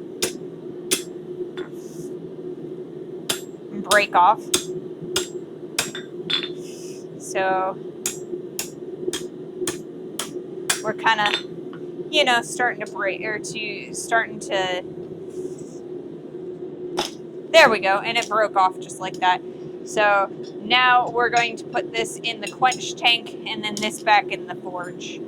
and break off. So we're kind of, you know, starting to break, or starting to, there we go, and it broke off just like that. So now we're going to put this in the quench tank and then this back in the forge.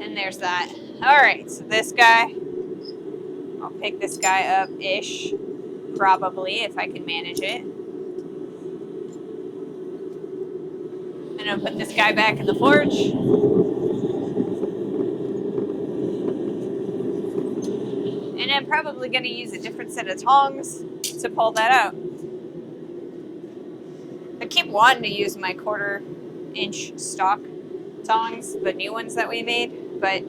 And there's that. All right, so this guy, I'll pick this guy up-ish, probably, if I can manage it. And I'll put this guy back in the forge. And I'm probably going to use a different set of tongs to pull that out. I keep wanting to use my 1/4 inch stock tongs, the new ones that we made, but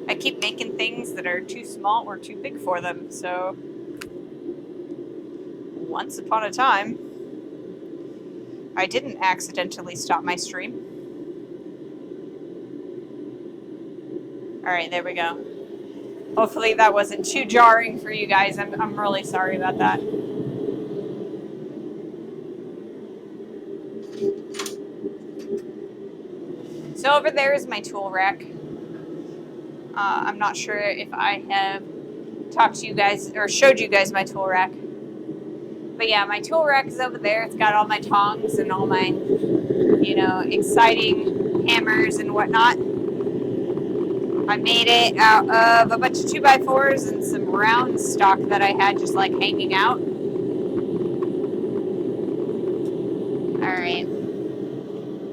I keep making things that are too small or too big for them. So once upon a time, I didn't accidentally stop my stream. All right, there we go. Hopefully that wasn't too jarring for you guys. I'm really sorry about that. So over there is my tool rack. I'm not sure if I have talked to you guys or showed you guys my tool rack. But yeah, my tool rack is over there. It's got all my tongs and all my, you know, exciting hammers and whatnot. I made it out of a bunch of 2x4s and some round stock that I had just like hanging out. All right,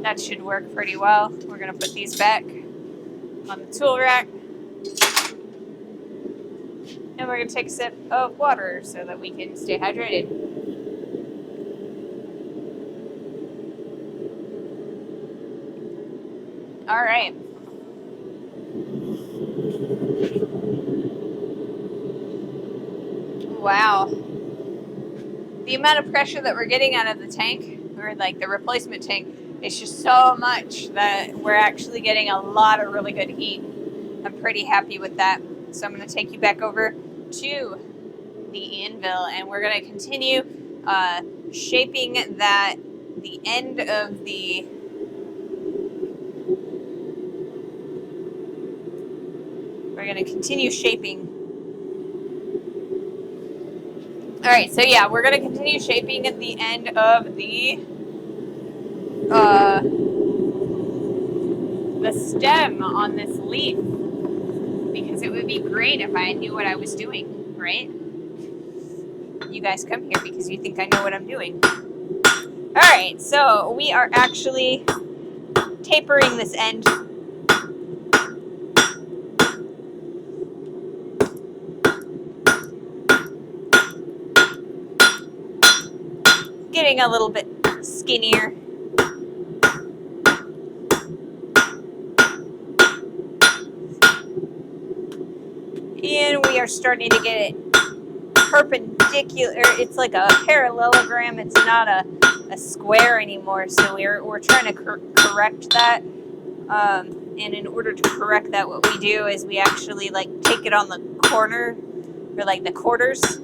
that should work pretty well. We're gonna put these back on the tool rack. And we're gonna take a sip of water so that we can stay hydrated. All right. Wow. The amount of pressure that we're getting out of the tank, or like the replacement tank, is just so much that we're actually getting a lot of really good heat. I'm pretty happy with that. So I'm going to take you back over to the anvil, and we're going to continue shaping the end of the we're going to continue shaping. All right, so yeah, we're going to continue shaping at the end of the stem on this leaf, because it would be great if I knew what I was doing, right? You guys come here because you think I know what I'm doing. All right, so we are actually tapering this end. Getting a little bit skinnier. And we are starting to get it perpendicular. It's like a parallelogram. It's not a square anymore. So we're trying to correct that. And in order to correct that, what we do is we actually like take it on the corner, or like the quarters.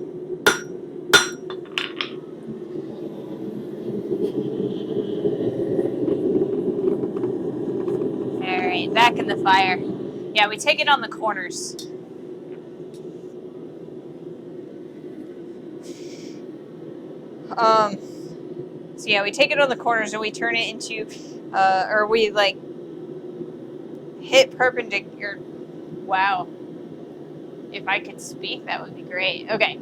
All right, back in the fire. Yeah, we take it on the corners. So yeah, we take it on the corners and we turn it into, or we like hit perpendicular. Wow. If I could speak, that would be great. Okay.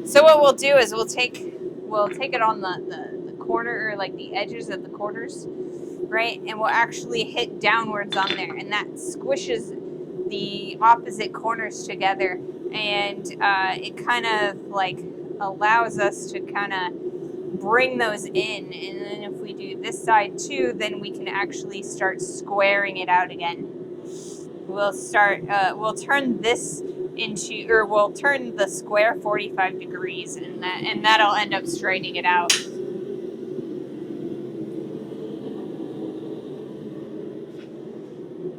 So what we'll do is we'll take it on the corner, or like the edges of the corners, right? And we'll actually hit downwards on there, and that squishes the opposite corners together, and it kind of like allows us to kind of bring those in. And then if we do this side too, then we can actually start squaring it out again. We'll turn this into, or we'll turn the square 45 degrees, and that'll end up straightening it out.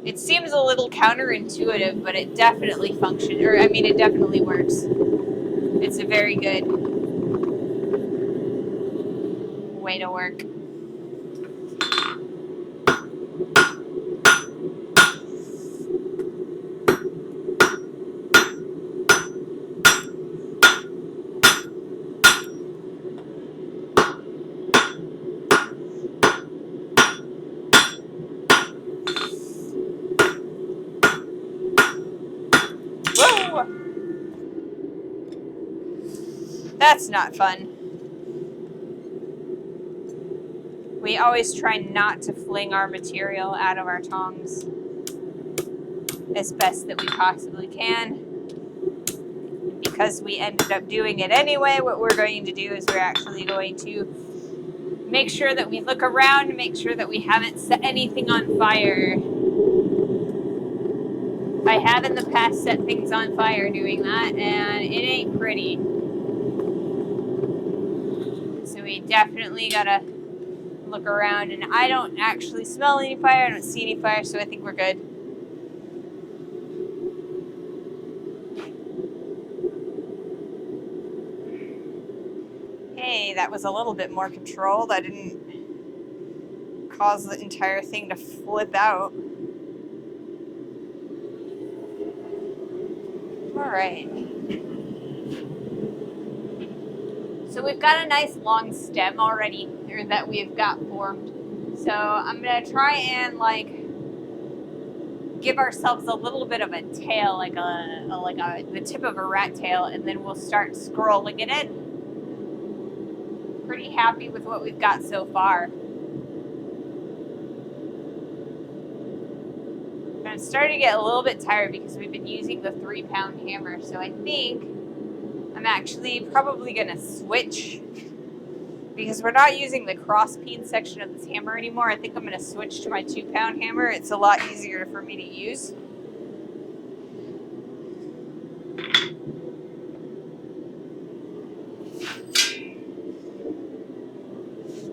It seems a little counterintuitive, but it definitely functions, or I mean, it definitely works. It's a very good way to work. Whoa! That's not fun. We always try not to fling our material out of our tongs as best that we possibly can. Because we ended up doing it anyway, what we're going to do is we're actually going to make sure that we look around and make sure that we haven't set anything on fire. I have in the past set things on fire doing that, and it ain't pretty. So we definitely gotta look around, and I don't actually smell any fire, I don't see any fire, so I think we're good. Hey, that was a little bit more controlled. I didn't cause the entire thing to flip out. Alright. So we've got a nice long stem already, or that we've got formed. So I'm going to try and like give ourselves a little bit of a tail, like the tip of a rat tail, and then we'll start scrolling it in. Pretty happy with what we've got so far. I'm starting to get a little bit tired because we've been using the 3-pound hammer, so I think I'm actually probably going to switch, because we're not using the cross peen section of this hammer anymore. I think I'm going to switch to my 2-pound hammer. It's a lot easier for me to use.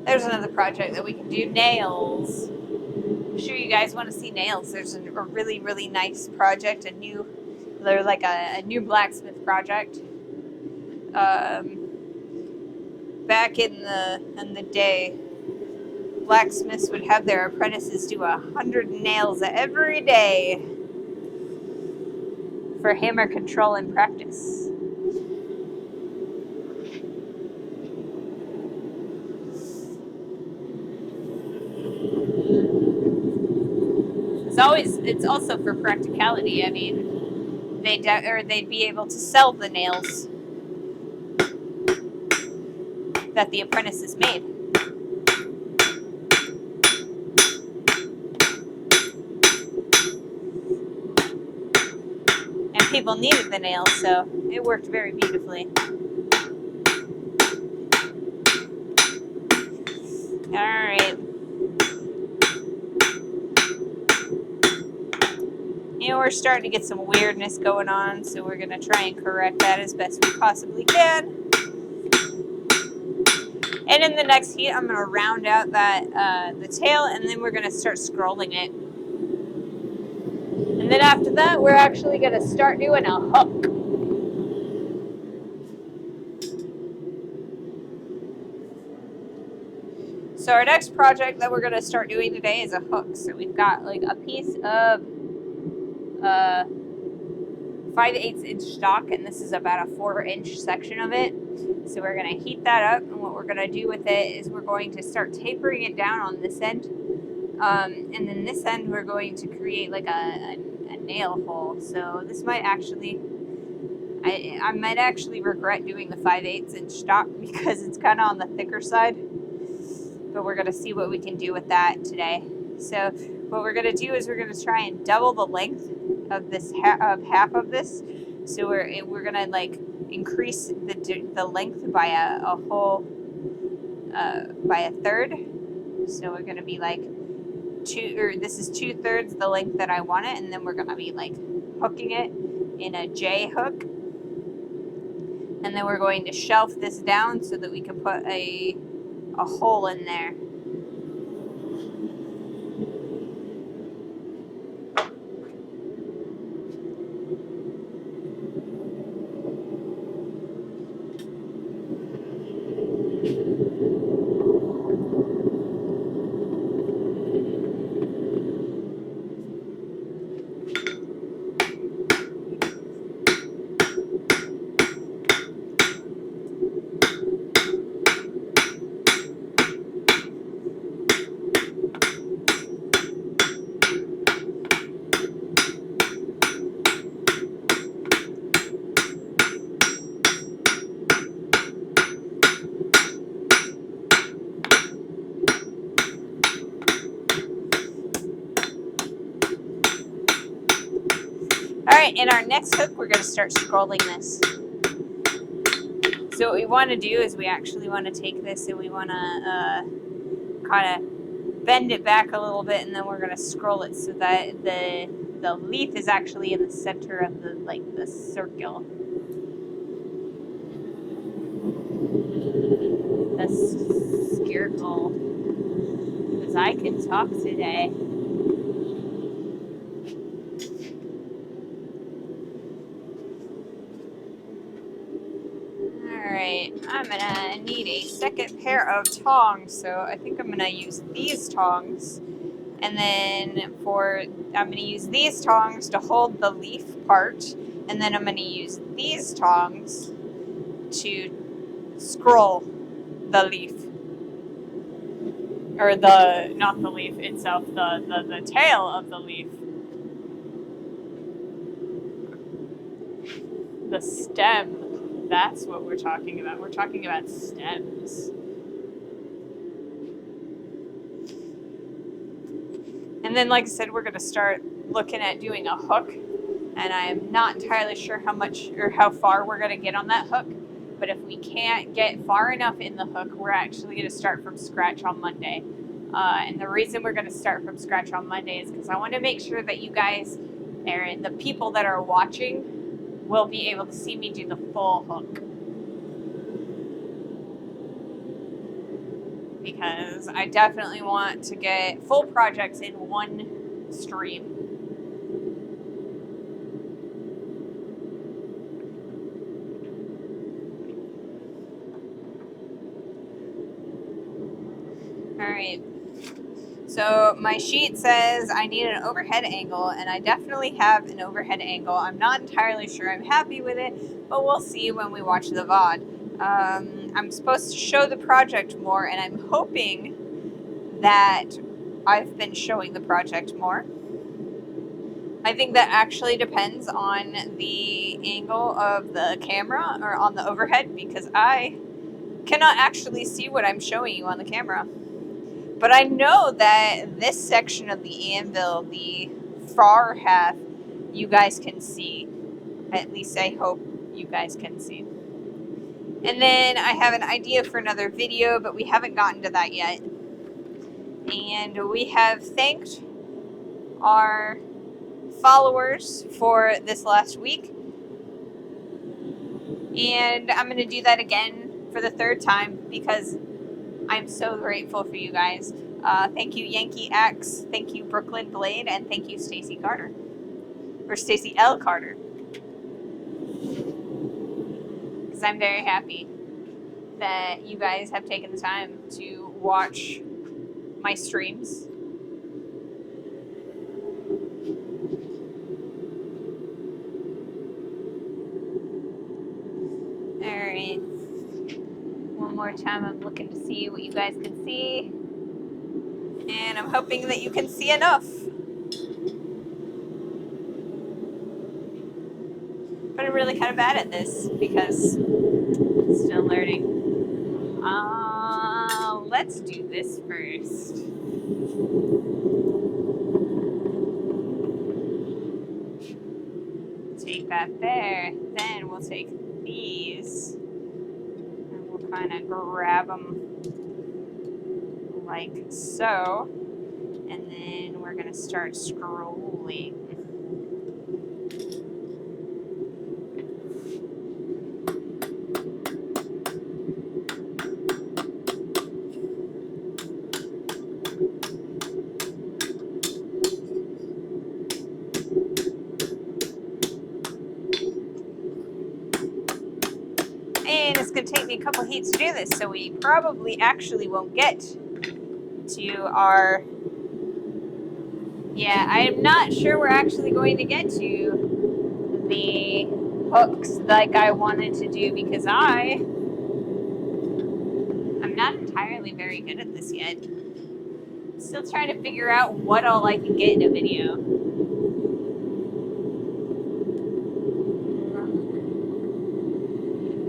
There's another project that we can do, nails. I'm sure you guys want to see nails. There's a really, really nice project, they're like a new blacksmith project. Back in the day, blacksmiths would have their apprentices do 100 nails every day for hammer control and practice. It's also for practicality. I mean, they'd be able to sell the nails that the apprentices made. And people needed the nails, so it worked very beautifully. All right. And we're starting to get some weirdness going on, so we're going to try and correct that as best we possibly can. And in the next heat, I'm going to round out that the tail, and then we're going to start scrolling it. And then after that, we're actually going to start doing a hook. So our next project that we're going to start doing today is a hook. So we've got like a piece of 5/8 inch stock, and this is about a 4-inch section of it. So we're going to heat that up, and what we're going to do with it is we're going to start tapering it down on this end. And then this end we're going to create like a nail hole. So this might actually, I might actually regret doing the 5/8 inch stock because it's kind of on the thicker side. But we're going to see what we can do with that today. So what we're going to do is we're going to try and double the length of this half of this. So we're going to like increase the length by a whole by a third. So we're going to be like this is 2/3 the length that I want it, and then we're going to be like hooking it in a J hook. And then we're going to shelf this down so that we can put a hole in there. Alright, in our next hook, we're going to start scrolling this. So what we want to do is we actually want to take this and we want to kind of bend it back a little bit, and then we're going to scroll it so that the leaf is actually in the center of the circle. The spherical. Because I can talk today. Alright, I'm gonna need a second pair of tongs, so I think I'm gonna use these tongs. And then I'm gonna use these tongs to hold the leaf part, and then I'm gonna use these tongs to scroll the leaf. Or not the leaf itself, the tail of the leaf. The stem. That's what we're talking about. We're talking about stems. And then, like I said, we're going to start looking at doing a hook. And I am not entirely sure how much or how far we're going to get on that hook. But if we can't get far enough in the hook, we're actually going to start from scratch on Monday. And the reason we're going to start from scratch on Monday is because I want to make sure that you guys, or the people that are watching, will be able to see me do the full hook. Because I definitely want to get full projects in one stream. Alright. So my sheet says I need an overhead angle, and I definitely have an overhead angle. I'm not entirely sure I'm happy with it, but we'll see when we watch the VOD. I'm supposed to show the project more, and I'm hoping that I've been showing the project more. I think that actually depends on the angle of the camera or on the overhead, because I cannot actually see what I'm showing you on the camera. But I know that this section of the anvil, the far half, you guys can see. At least I hope you guys can see. And then I have an idea for another video, but we haven't gotten to that yet. And we have thanked our followers for this last week. And I'm going to do that again for the third time because I'm so grateful for you guys. Thank you, Yankee X. Thank you, Brooklyn Blade. And thank you, Stacy Carter. Or Stacy L. Carter. Because I'm very happy that you guys have taken the time to watch my streams. Alright. One more time, I'm looking to see what you guys can see. And I'm hoping that you can see enough. But I'm really kind of bad at this because I'm still learning. Let's do this first. Take that there. Then we'll take these and we'll kind of grab them like so. And then we're going to start scrolling. And it's going to take me a couple heats to do this, so we probably actually won't get to our... Yeah, I'm not sure we're actually going to get to the hooks like I wanted to do because I'm not entirely very good at this yet. Still trying to figure out what all I can get in a video.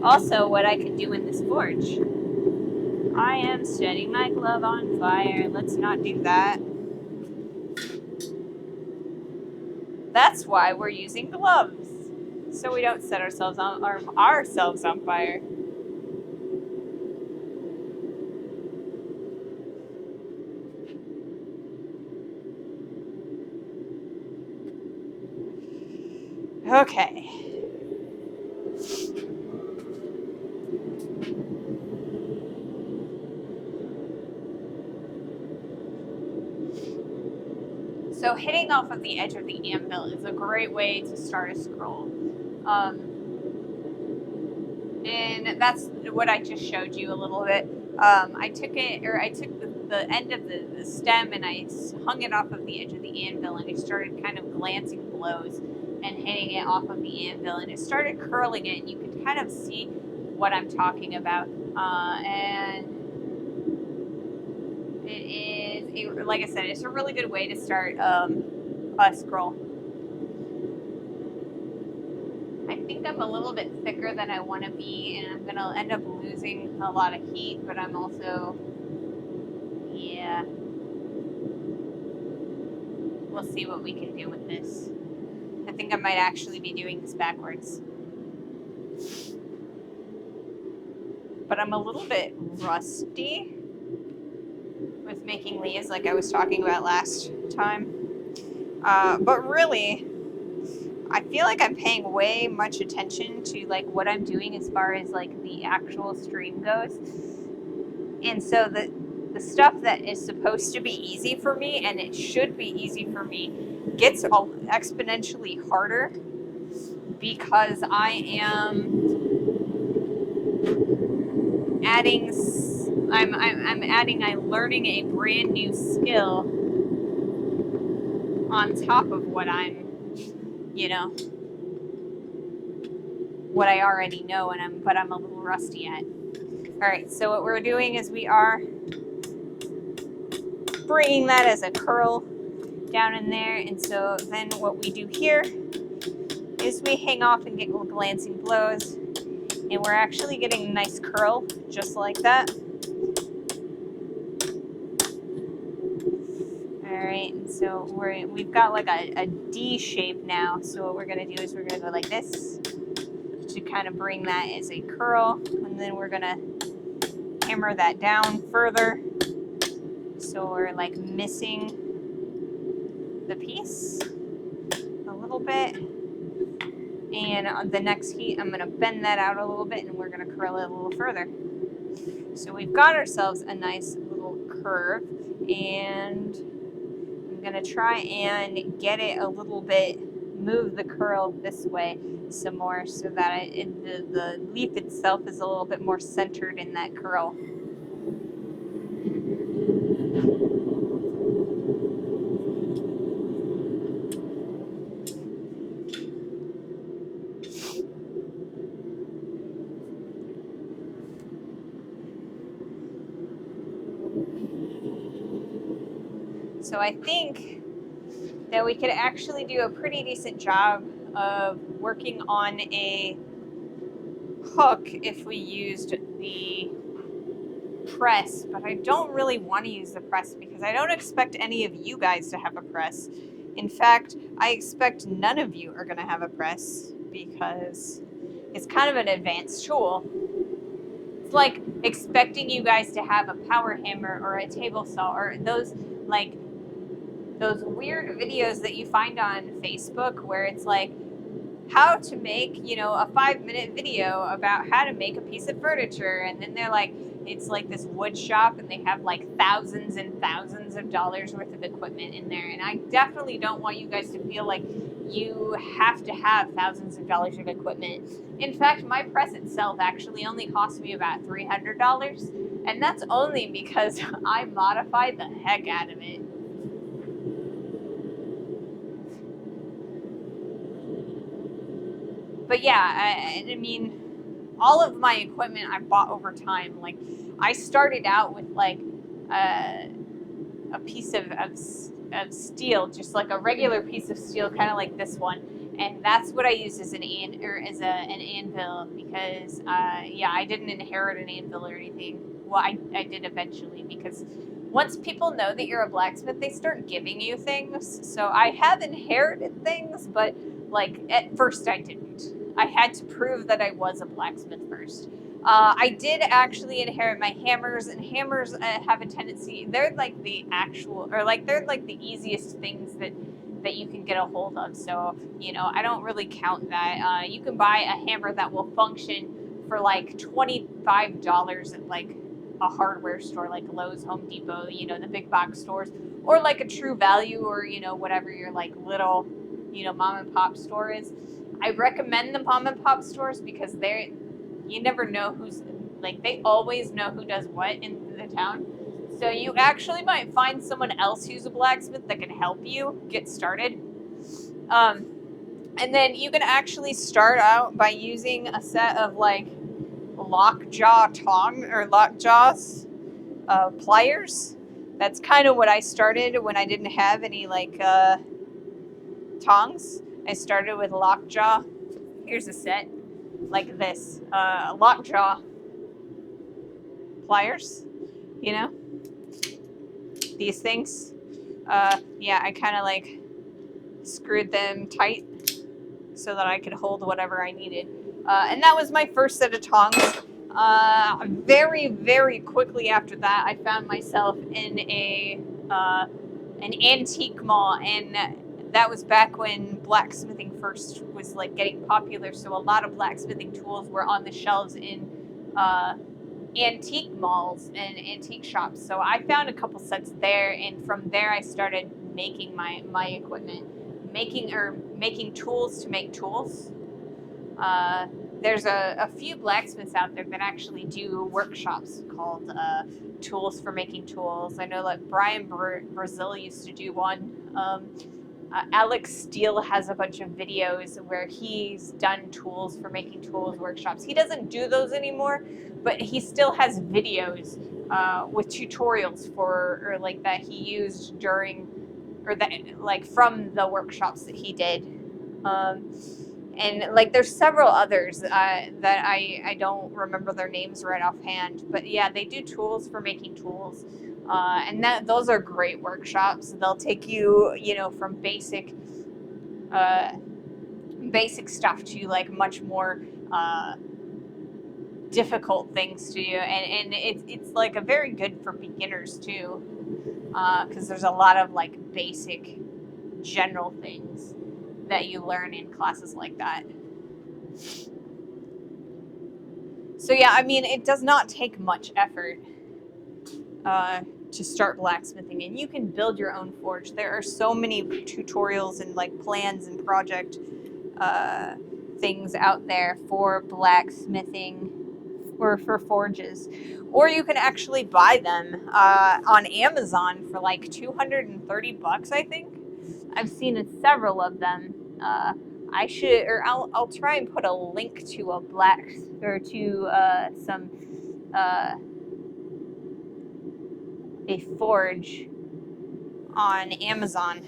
Also, what I could do in this forge. I am setting my glove on fire. Let's not do that. That's why we're using gloves. So we don't set ourselves on fire. Okay. So hitting off of the edge of the anvil is a great way to start a scroll. And that's what I just showed you a little bit. I took the end of the stem and I hung it off of the edge of the anvil and I started kind of glancing blows and hitting it off of the anvil and it started curling it and you could kind of see what I'm talking about. And it is, like I said, it's a really good way to start a scroll. I think I'm a little bit thicker than I want to be, and I'm going to end up losing a lot of heat, but I'm also, yeah. We'll see what we can do with this. I think I might actually be doing this backwards. But I'm a little bit rusty with making leaves like I was talking about last time. But really, I feel like I'm paying way much attention to like what I'm doing as far as like the actual stream goes. And so the stuff that is supposed to be easy for me, and it should be easy for me, gets exponentially harder because I am I'm learning a brand new skill on top of what I'm, what I already know, but I'm a little rusty at. All right, so what we're doing is we are bringing that as a curl down in there, and so then what we do here is we hang off and get glancing blows, and we're actually getting a nice curl just like that. All right, and so we've got like a D shape now. So what we're gonna do is we're gonna go like this to kind of bring that as a curl, and then we're gonna hammer that down further. So we're like missing the piece a little bit. And on the next heat, I'm gonna bend that out a little bit and we're gonna curl it a little further. So we've got ourselves a nice little curve, and I'm gonna try and get it a little bit, move the curl this way some more so that the leaf itself is a little bit more centered in that curl. So I think that we could actually do a pretty decent job of working on a hook if we used the press, but I don't really want to use the press because I don't expect any of you guys to have a press. In fact, I expect none of you are going to have a press because it's kind of an advanced tool. It's like expecting you guys to have a power hammer or a table saw or those weird videos that you find on Facebook where it's like how to make, a 5-minute video about how to make a piece of furniture. And then they're like, it's like this wood shop and they have like thousands and thousands of dollars worth of equipment in there. And I definitely don't want you guys to feel like you have to have thousands of dollars of equipment. In fact, my press itself actually only cost me about $300. And that's only because I modified the heck out of it. But yeah, I mean, all of my equipment I bought over time. Like, I started out with like a piece of steel, just like a regular piece of steel, kind of like this one, and that's what I used as an anvil because I didn't inherit an anvil or anything. Well, I did eventually because once people know that you're a blacksmith, they start giving you things. So I have inherited things, but like at first I didn't. I had to prove that I was a blacksmith first. I did actually inherit my hammers, and hammers have a tendency, they're like the actual, or like they're like the easiest things that you can get a hold of. So, I don't really count that. You can buy a hammer that will function for like $25 at like a hardware store like Lowe's, Home Depot, the big box stores, or like a True Value, or, whatever your like little, mom and pop store is. I recommend the mom and pop stores because you never know who's, like, they always know who does what in the town. So you actually might find someone else who's a blacksmith that can help you get started. And then you can actually start out by using a set of like lockjaw pliers. That's kind of what I started when I didn't have any like tongs. I started with lockjaw. Here's a set like this, lockjaw pliers, these things. I kind of like screwed them tight so that I could hold whatever I needed. And that was my first set of tongs. Very, very quickly after that, I found myself in an antique mall, and that was back when blacksmithing first was like getting popular. So a lot of blacksmithing tools were on the shelves in antique malls and antique shops. So I found a couple sets there, and from there I started making my equipment, making tools to make tools. There's a few blacksmiths out there that actually do workshops called Tools for Making Tools. I know like Brian Brazil used to do one. Alex Steele has a bunch of videos where he's done Tools for Making Tools workshops. He doesn't do those anymore, but he still has videos with tutorials or like that he used during, or that like from the workshops that he did. And like there's several others that I don't remember their names right offhand, but yeah, they do Tools for Making Tools. And those are great workshops. They'll take you, from basic stuff to like much more difficult things to do, and it's like a very good for beginners too, because there's a lot of like basic general things. that you learn in classes like that. So yeah, I mean, it does not take much effort to start blacksmithing, and you can build your own forge. There are so many tutorials and like plans and project things out there for blacksmithing or for forges, or you can actually buy them on Amazon for like $230, I think. I've seen several of them. I'll try and put a link to some a forge on Amazon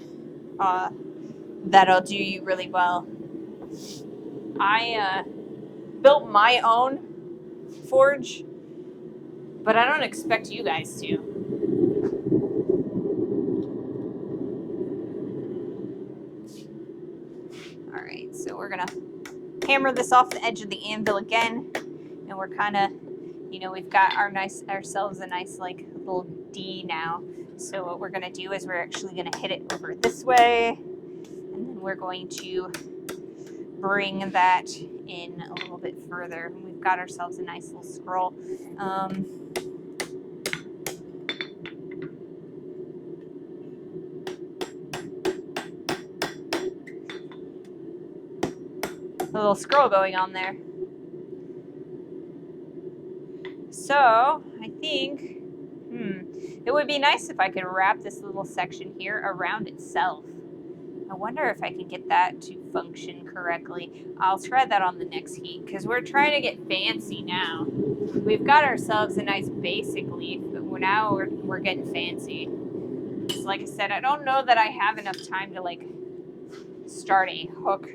that'll do you really well. I built my own forge, but I don't expect you guys to. All right, so we're gonna hammer this off the edge of the anvil again, and we're kind of, we've got ourselves a nice like little D now. So what we're gonna do is we're actually gonna hit it over this way, and then we're going to bring that in a little bit further. And we've got ourselves a nice little scroll. A little scroll going on there. So I think, it would be nice if I could wrap this little section here around itself. I wonder if I can get that to function correctly. I'll try that on the next heat because we're trying to get fancy now. We've got ourselves a nice basic leaf, but now we're getting fancy. So like I said, I don't know that I have enough time to like start a hook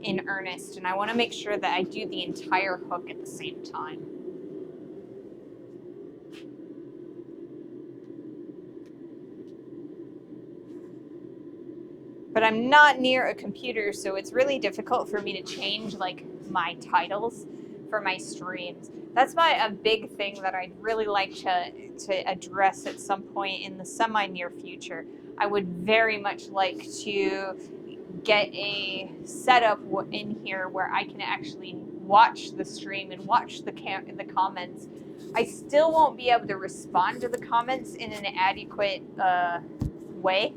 in earnest, and I want to make sure that I do the entire hook at the same time. But I'm not near a computer, so it's really difficult for me to change like my titles for my streams. That's a big thing that I'd really like to address at some point in the semi-near future. I would very much like to get a setup in here where I can actually watch the stream and watch the comments. I still won't be able to respond to the comments in an adequate way,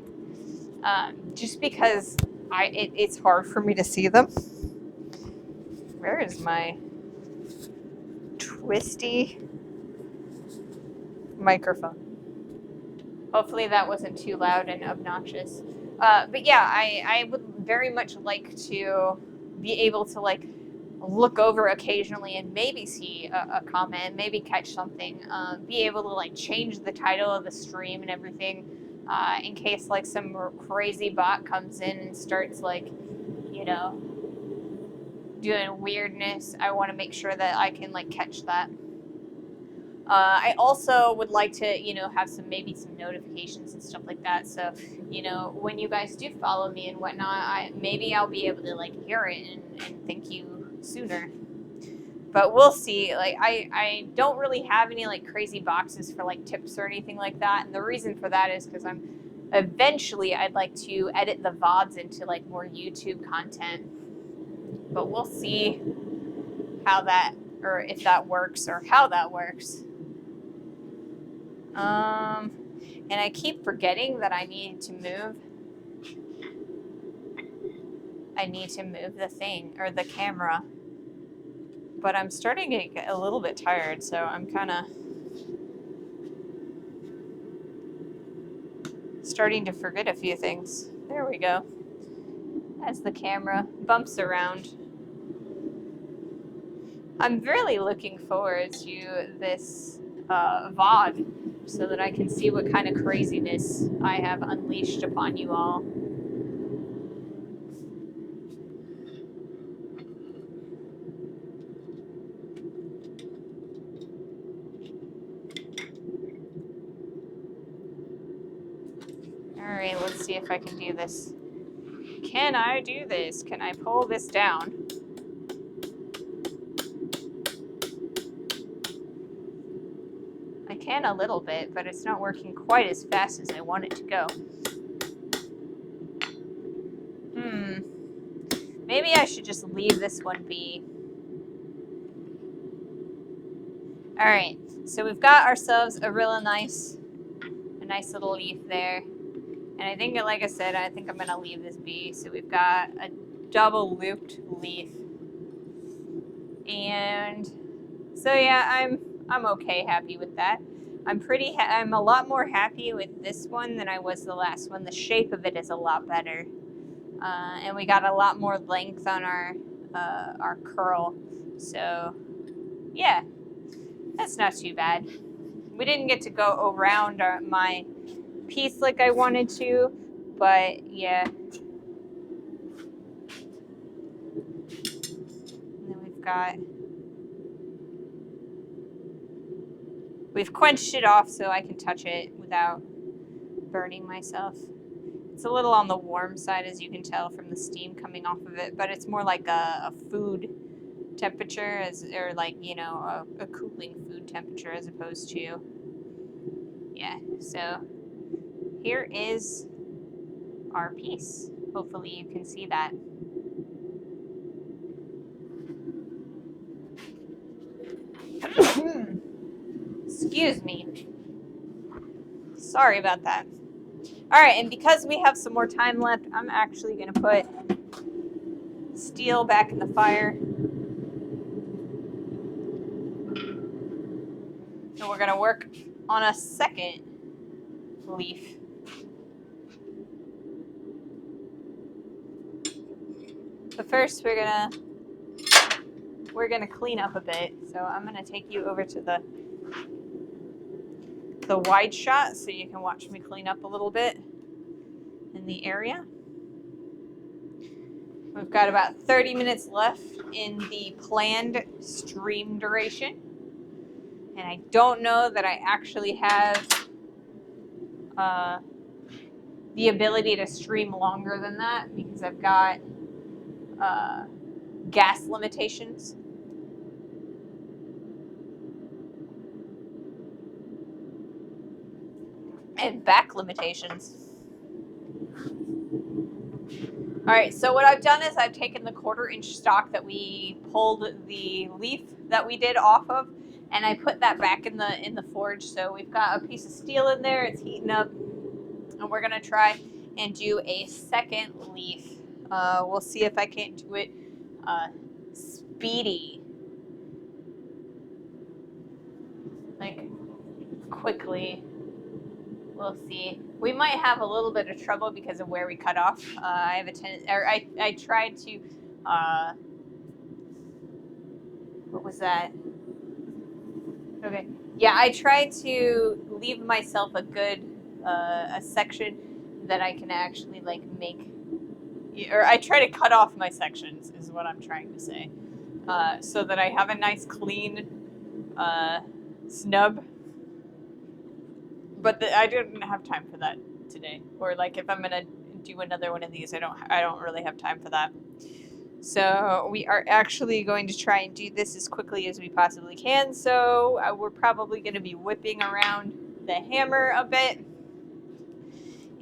just because it's hard for me to see them. Where is my twisty microphone? Hopefully that wasn't too loud and obnoxious. But yeah, I would very much like to be able to like look over occasionally and maybe see a comment, maybe catch something, be able to like change the title of the stream and everything, in case like some crazy bot comes in and starts like, doing weirdness. I want to make sure that I can like catch that. I also would like to, have maybe some notifications and stuff like that. So, when you guys do follow me and whatnot, maybe I'll be able to like hear it and thank you sooner. But we'll see. Like, I don't really have any like crazy boxes for like tips or anything like that. And the reason for that is because eventually I'd like to edit the VODs into like more YouTube content. But we'll see if that works or how that works. And I keep forgetting that I need to move the thing or the camera. But I'm starting to get a little bit tired, so I'm kind of starting to forget a few things. There we go. As the camera bumps around. I'm really looking forward to this VOD so that I can see what kind of craziness I have unleashed upon you all. Alright, let's see if I can do this. Can I do this? Can I pull this down? I can a little bit, but it's not working quite as fast as I want it to go. Maybe I should just leave this one be. All right, so we've got ourselves a nice little leaf there. And I think, like I said, I think I'm gonna leave this be. So we've got a double looped leaf. And so yeah, I'm okay, happy with that. I'm a lot more happy with this one than I was the last one. The shape of it is a lot better. And we got a lot more length on our curl. So yeah, that's not too bad. We didn't get to go around my piece like I wanted to, but yeah. And then we've quenched it off so I can touch it without burning myself. It's a little on the warm side, as you can tell from the steam coming off of it, but it's more like a food temperature, or like, you know, a cooling food temperature as opposed to, yeah. So here is our piece. Hopefully you can see that. Excuse me. Sorry about that. All right, and because we have some more time left, I'm actually going to put steel back in the fire. And we're going to work on a second leaf. But first, we're gonna clean up a bit. So I'm gonna take you over to the wide shot so you can watch me clean up a little bit in the area. We've got about 30 minutes left in the planned stream duration. And I don't know that I actually have the ability to stream longer than that because I've got gas limitations. And back limitations. All right, so what I've done is I've taken the 1/4-inch stock that we pulled the leaf that we did off of, and I put that back in the forge. So we've got a piece of steel in there. It's heating up, and we're gonna try and do a second leaf. We'll see if I can't do it speedy, like quickly. We'll see. We might have a little bit of trouble because of where we cut off. I tried to, what was that? Okay. Yeah, I tried to leave myself a good, a section that I can actually like make, or I try to cut off my sections is what I'm trying to say. So that I have a nice clean, snub. But I didn't have time for that today. Or like if I'm gonna do another one of these, I don't really have time for that. So we are actually going to try and do this as quickly as we possibly can. So we're probably going to be whipping around the hammer a bit.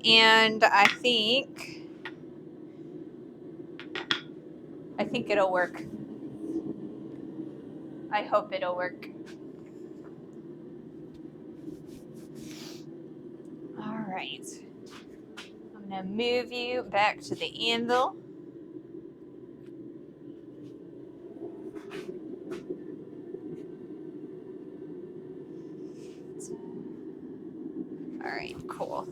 And I think it'll work. I hope it'll work. All right. I'm going to move you back to the anvil. All right, cool.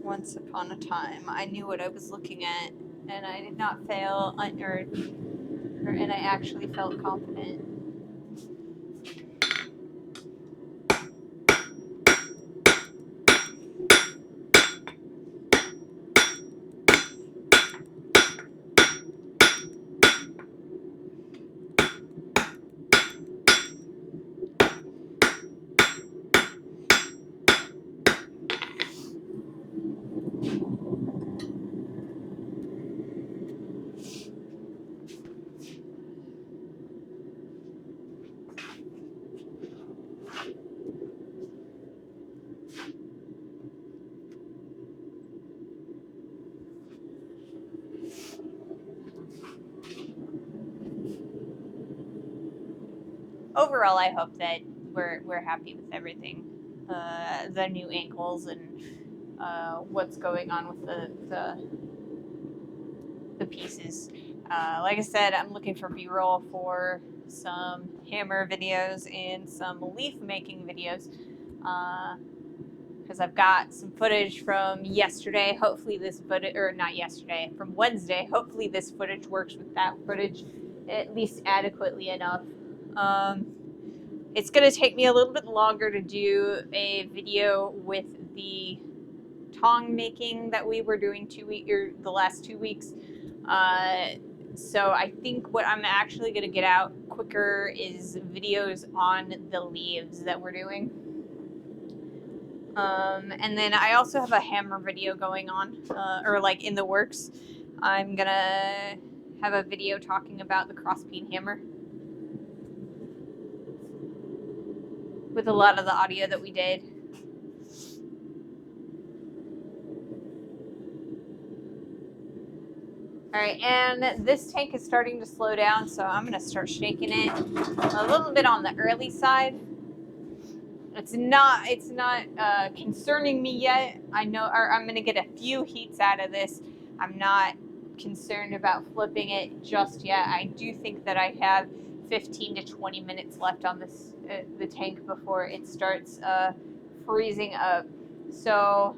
Once upon a time, I knew what I was looking at, and I did not fail, and I actually felt confident. overall, I hope that we're happy with everything, the new ankles and what's going on with the pieces. Like I said, I'm looking for B-roll for some hammer videos and some leaf making videos. Because I've got some footage from yesterday. Hopefully this footage, or not yesterday, from Wednesday. Hopefully this footage works with that footage at least adequately enough. It's going to take me a little bit longer to do a video with the tong making that we were doing the last 2 weeks. So I think what I'm actually going to get out quicker is videos on the leaves that we're doing. And then I also have a hammer video going on, or like in the works. I'm gonna have a video talking about the cross-peen hammer with a lot of the audio that we did. All right, and this tank is starting to slow down, so I'm gonna start shaking it a little bit on the early side. It's not concerning me yet. I know, or I'm gonna get a few heats out of this. I'm not concerned about flipping it just yet. I do think that I have 15 to 20 minutes left on this the tank before it starts freezing up. So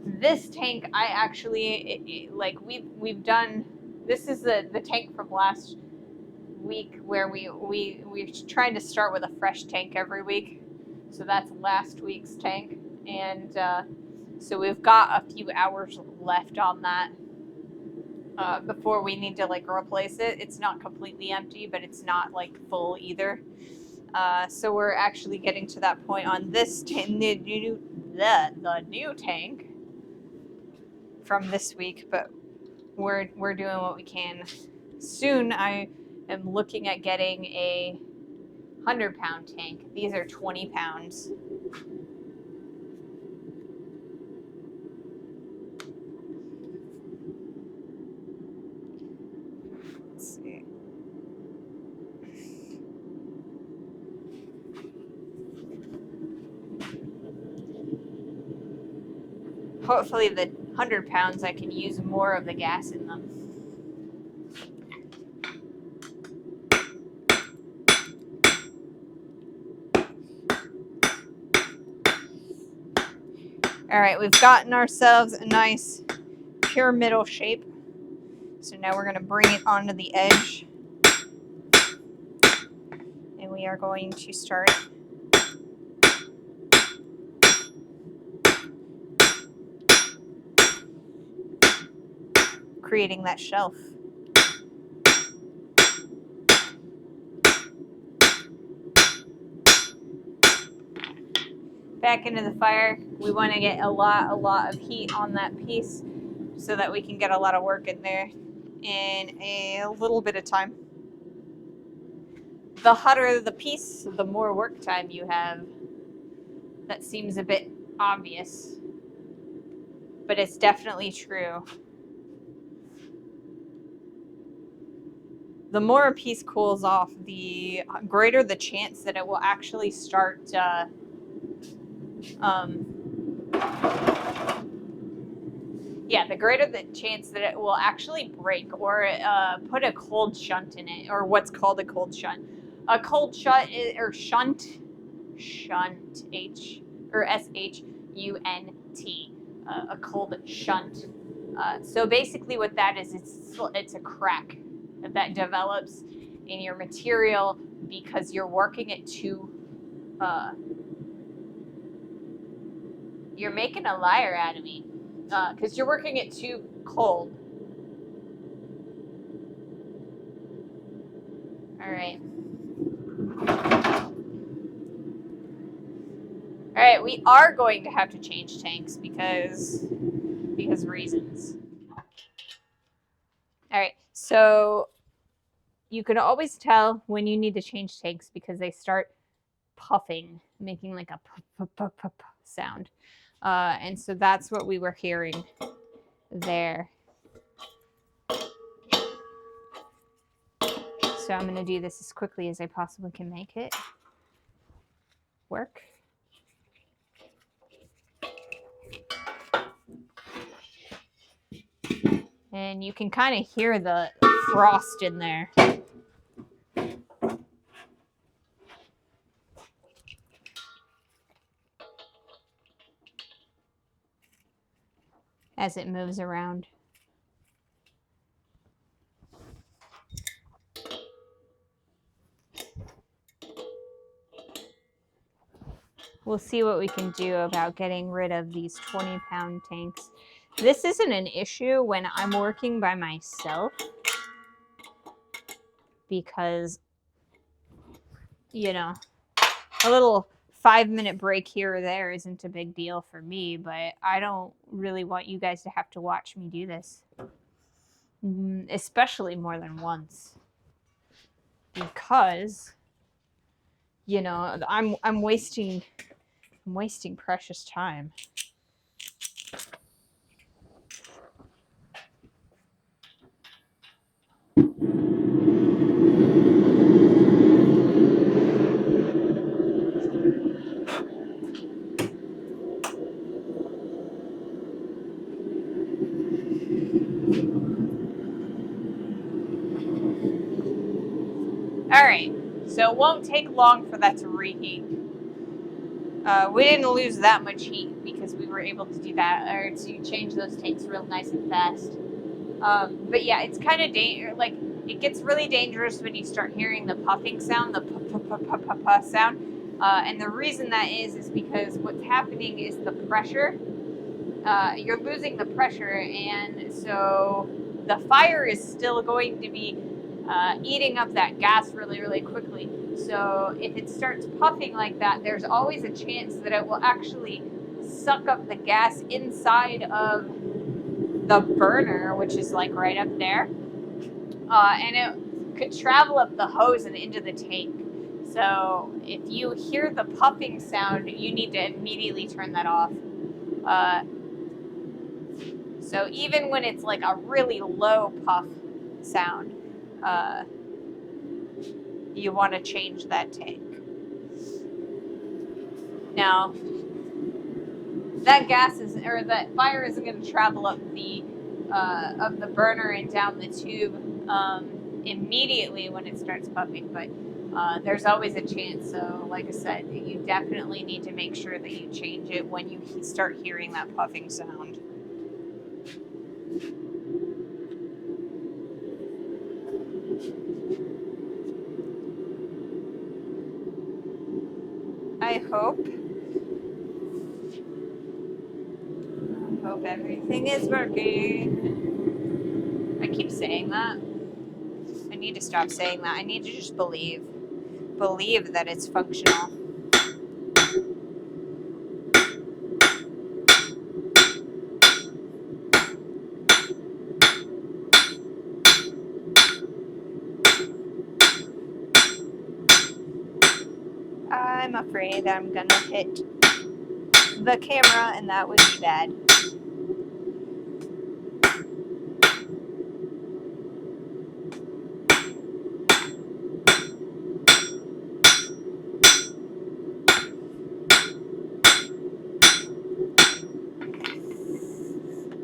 this tank, I actually like we've done. This is the tank from last week where we're trying to start with a fresh tank every week. So that's last week's tank, and so we've got a few hours left on that before we need to like replace it. It's not completely empty, but it's not like full either. So we're actually getting to that point on this the new tank from this week, but we're doing what we can. Soon I am looking at getting a 100-pound tank. These are 20 pounds. Let's see. Hopefully the 100 pounds I can use more of the gas in them. All right, we've gotten ourselves a nice pyramidal shape. So now we're going to bring it onto the edge. And we are going to start creating that shelf. Back into the fire. We want to get a lot of heat on that piece so that we can get a lot of work in there in a little bit of time. The hotter the piece, the more work time you have. That seems a bit obvious, but it's definitely true. The more a piece cools off, the greater the chance that it will actually start the greater the chance that it will actually break or put a cold shunt in it, or what's called a cold shunt. A cold shunt or shunt, S-H-U-N-T, a cold shunt. So basically what that is, it's a crack that develops in your material because you're working it too, you're making a liar out of me. Because you're working it too cold. All right. All right, we are going to have to change tanks because reasons. All right, so you can always tell when you need to change tanks because they start puffing, making like a puff sound. And so that's what we were hearing there. So I'm going to do this as quickly as I possibly can make it work. And you can kind of hear the frost in there. As it moves around. We'll see what we can do about getting rid of these 20-pound tanks. This isn't an issue when I'm working by myself because, you know, a little 5-minute break here or there isn't a big deal for me, but I don't really want you guys to have to watch me do this, especially more than once, because, you know, I'm wasting precious time. All right, so it won't take long for that to reheat. We didn't lose that much heat because we were able to do that, or to change those tanks real nice and fast. But yeah, it's kind of like it gets really dangerous when you start hearing the puffing sound, the puff sound. And the reason that is because what's happening is the pressure. You're losing the pressure, and so the fire is still going to be eating up that gas really, really quickly. So if it starts puffing like that, there's always a chance that it will actually suck up the gas inside of the burner, which is like right up there. And it could travel up the hose and into the tank. So if you hear the puffing sound, you need to immediately turn that off. So even when it's like a really low puff sound, you want to change that tank. Now, that that fire isn't going to travel up the burner and down the tube immediately when it starts puffing, but there's always a chance. So, like I said, you definitely need to make sure that you change it when you start hearing that puffing sound. I hope everything is working. I keep saying that. I need to stop saying that. I need to just believe that it's functional. I'm afraid I'm gonna hit the camera, and that would be bad.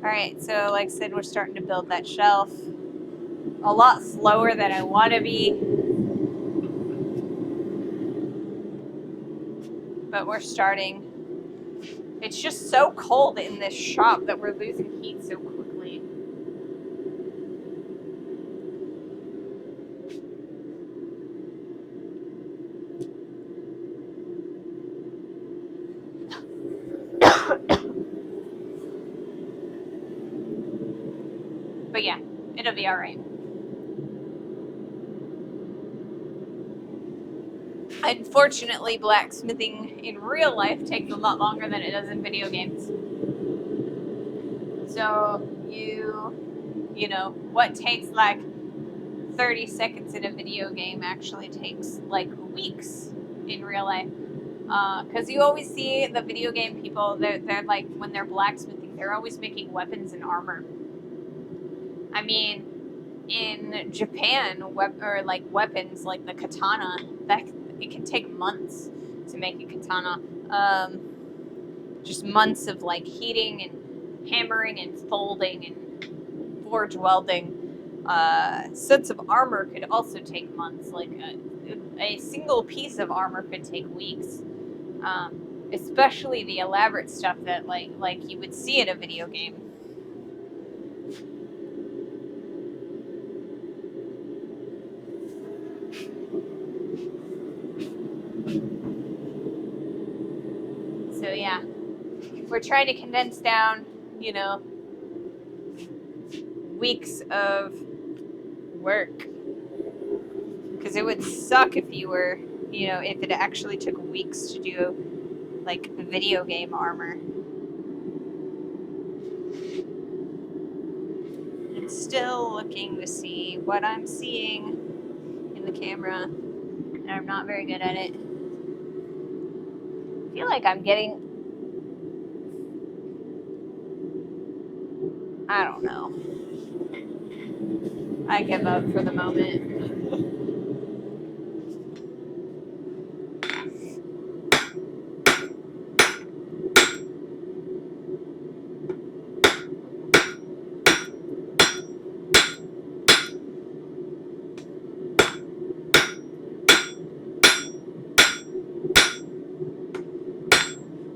Alright, so like I said, we're starting to build that shelf. A lot slower than I want to be. But we're starting. It's just so cold in this shop that we're losing heat so quickly. But yeah, it'll be alright. Unfortunately, blacksmithing in real life takes a lot longer than it does in video games. So you know, what takes like 30 seconds in a video game actually takes like weeks in real life. Because you always see the video game people, they're like, when they're blacksmithing, they're always making weapons and armor. I mean, in Japan, weapons like the katana, that it can take months to make a katana. Just months of like heating and hammering and folding and forge welding. Sets of armor could also take months. Like a single piece of armor could take weeks. Especially the elaborate stuff that like you would see in a video game. So yeah, we're trying to condense down, weeks of work. Because it would suck if you were, if it actually took weeks to do like video game armor. I'm still looking to see what I'm seeing in the camera, and I'm not very good at it. I feel like I'm getting, I don't know. I give up for the moment.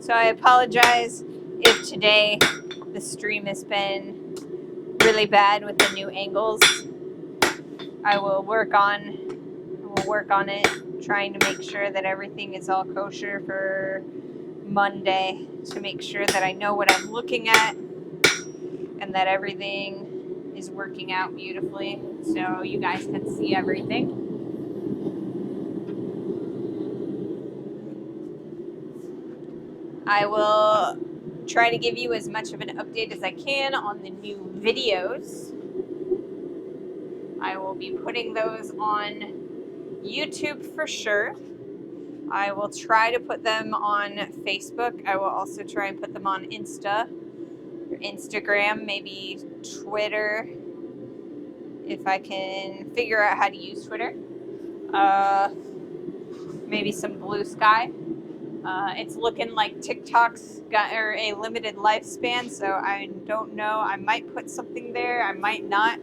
So I apologize if today the stream has been really bad with the new angles. I will work on it, trying to make sure that everything is all kosher for Monday, to make sure that I know what I'm looking at and that everything is working out beautifully so you guys can see everything. I will try to give you as much of an update as I can on the new videos. I will be putting those on YouTube for sure. I will try to put them on Facebook. I will also try and put them on Instagram, maybe Twitter, if I can figure out how to use Twitter. Maybe some Blue Sky. It's looking like TikTok's got a limited lifespan, so I don't know. I might put something there. I might not.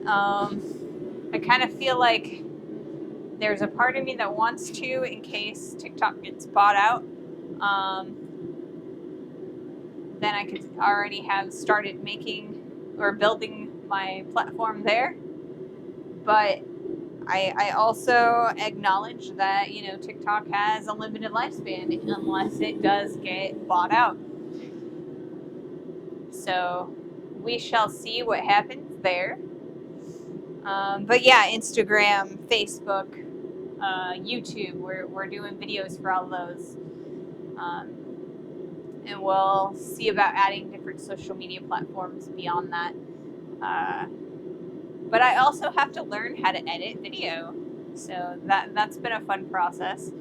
I kind of feel like there's a part of me that wants to, in case TikTok gets bought out. Then I could already have started making or building my platform there. But I also acknowledge that, TikTok has a limited lifespan unless it does get bought out. So we shall see what happens there. But yeah, Instagram, Facebook, YouTube, we're doing videos for all those. And we'll see about adding different social media platforms beyond that. But I also have to learn how to edit video. So that's been a fun process.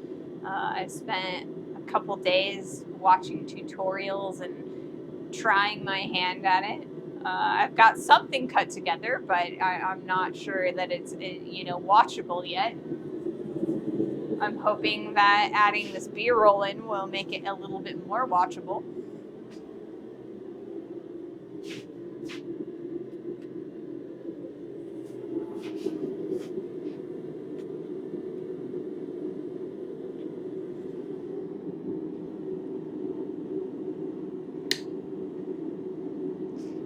I've spent a couple days watching tutorials and trying my hand at it. I've got something cut together, but I'm not sure that it's watchable yet. I'm hoping that adding this B-roll in will make it a little bit more watchable.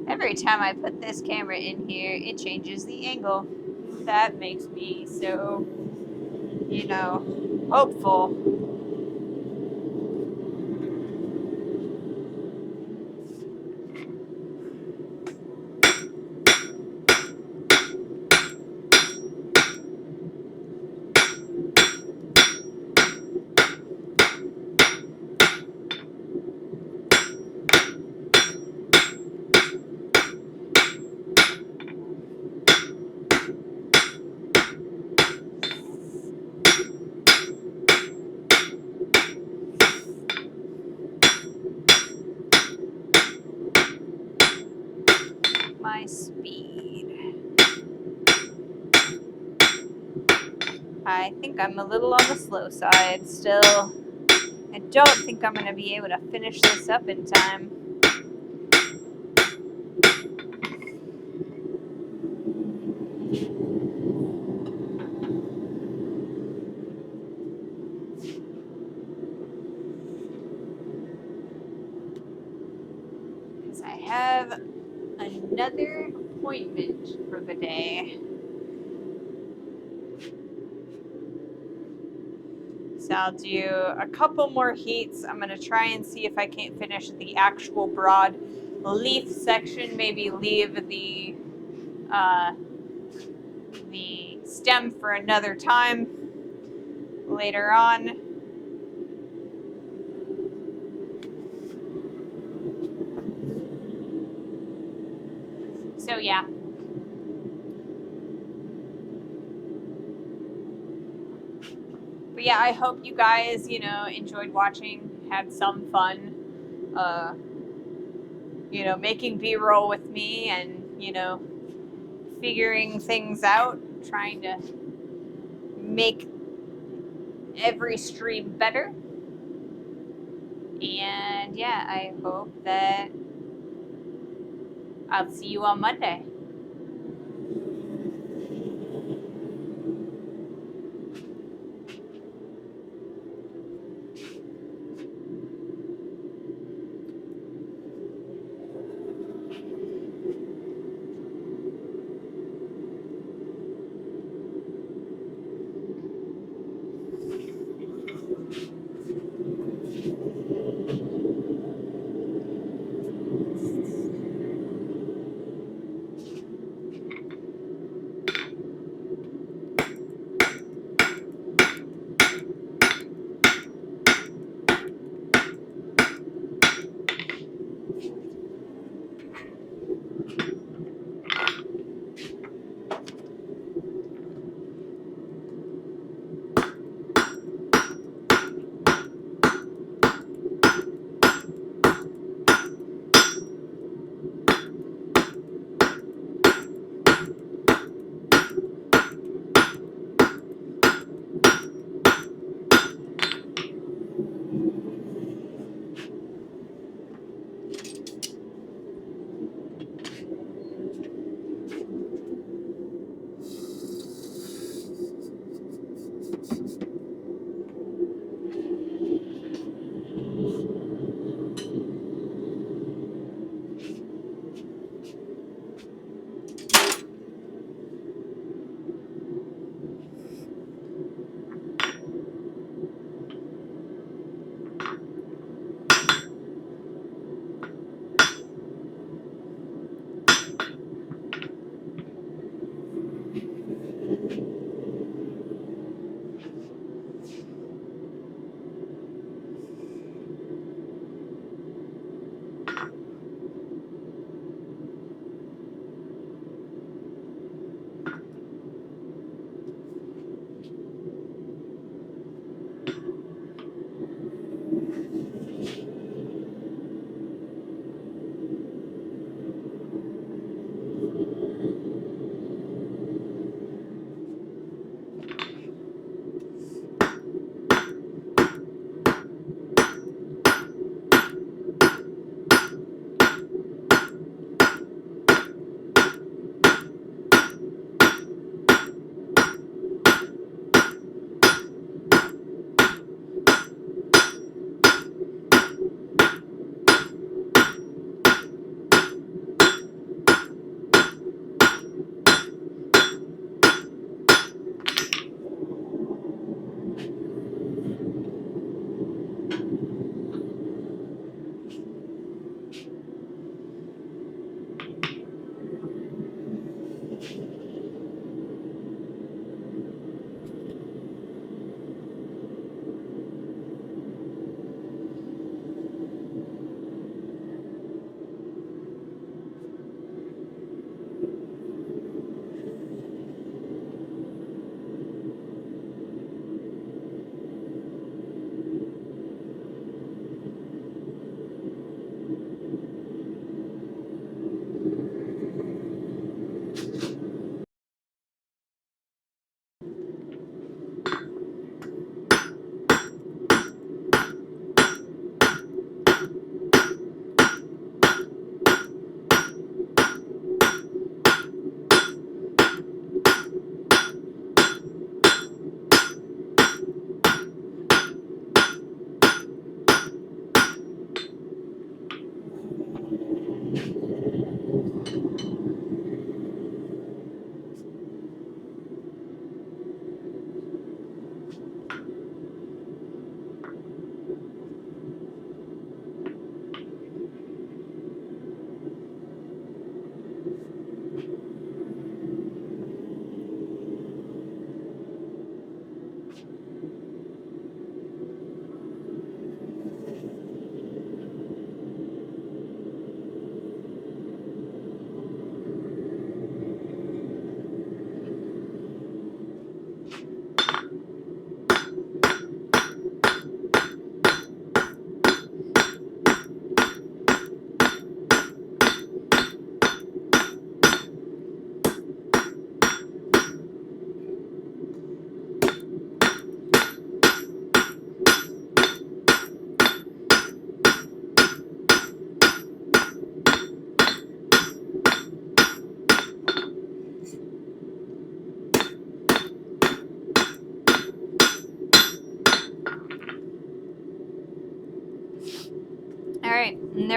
Every time I put this camera in here, it changes the angle. That makes me so, hopeful. My speed. I think I'm a little on the slow side still. I don't think I'm going to be able to finish this up in time. Because I have another appointment for the day. So I'll do a couple more heats. I'm going to try and see if I can't finish the actual broad leaf section. Maybe leave the stem for another time later on. So yeah. But yeah, I hope you guys, enjoyed watching, had some fun, making B-roll with me and, figuring things out, trying to make every stream better. And yeah, I hope that I'll see you on Monday.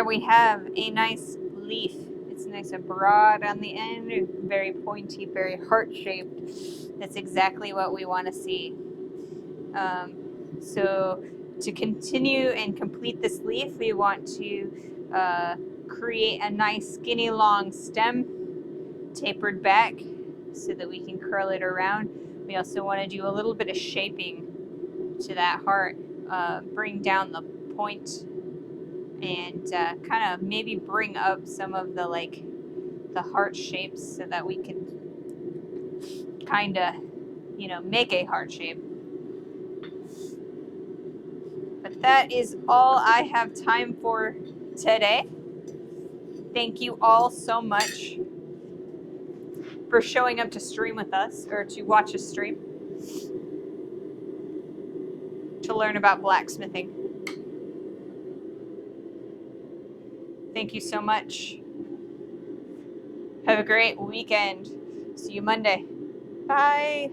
there we have a nice leaf. It's nice and broad on the end, very pointy, very heart-shaped. That's exactly what we want to see. So to continue and complete this leaf, we want to create a nice skinny long stem, tapered back, so that we can curl it around. We also want to do a little bit of shaping to that heart, bring down the point, and kind of maybe bring up some of the heart shapes so that we can kind of, make a heart shape. But that is all I have time for today. Thank you all so much for showing up to stream with us, or to watch us stream, to learn about blacksmithing. Thank you so much. Have a great weekend. See you Monday. Bye.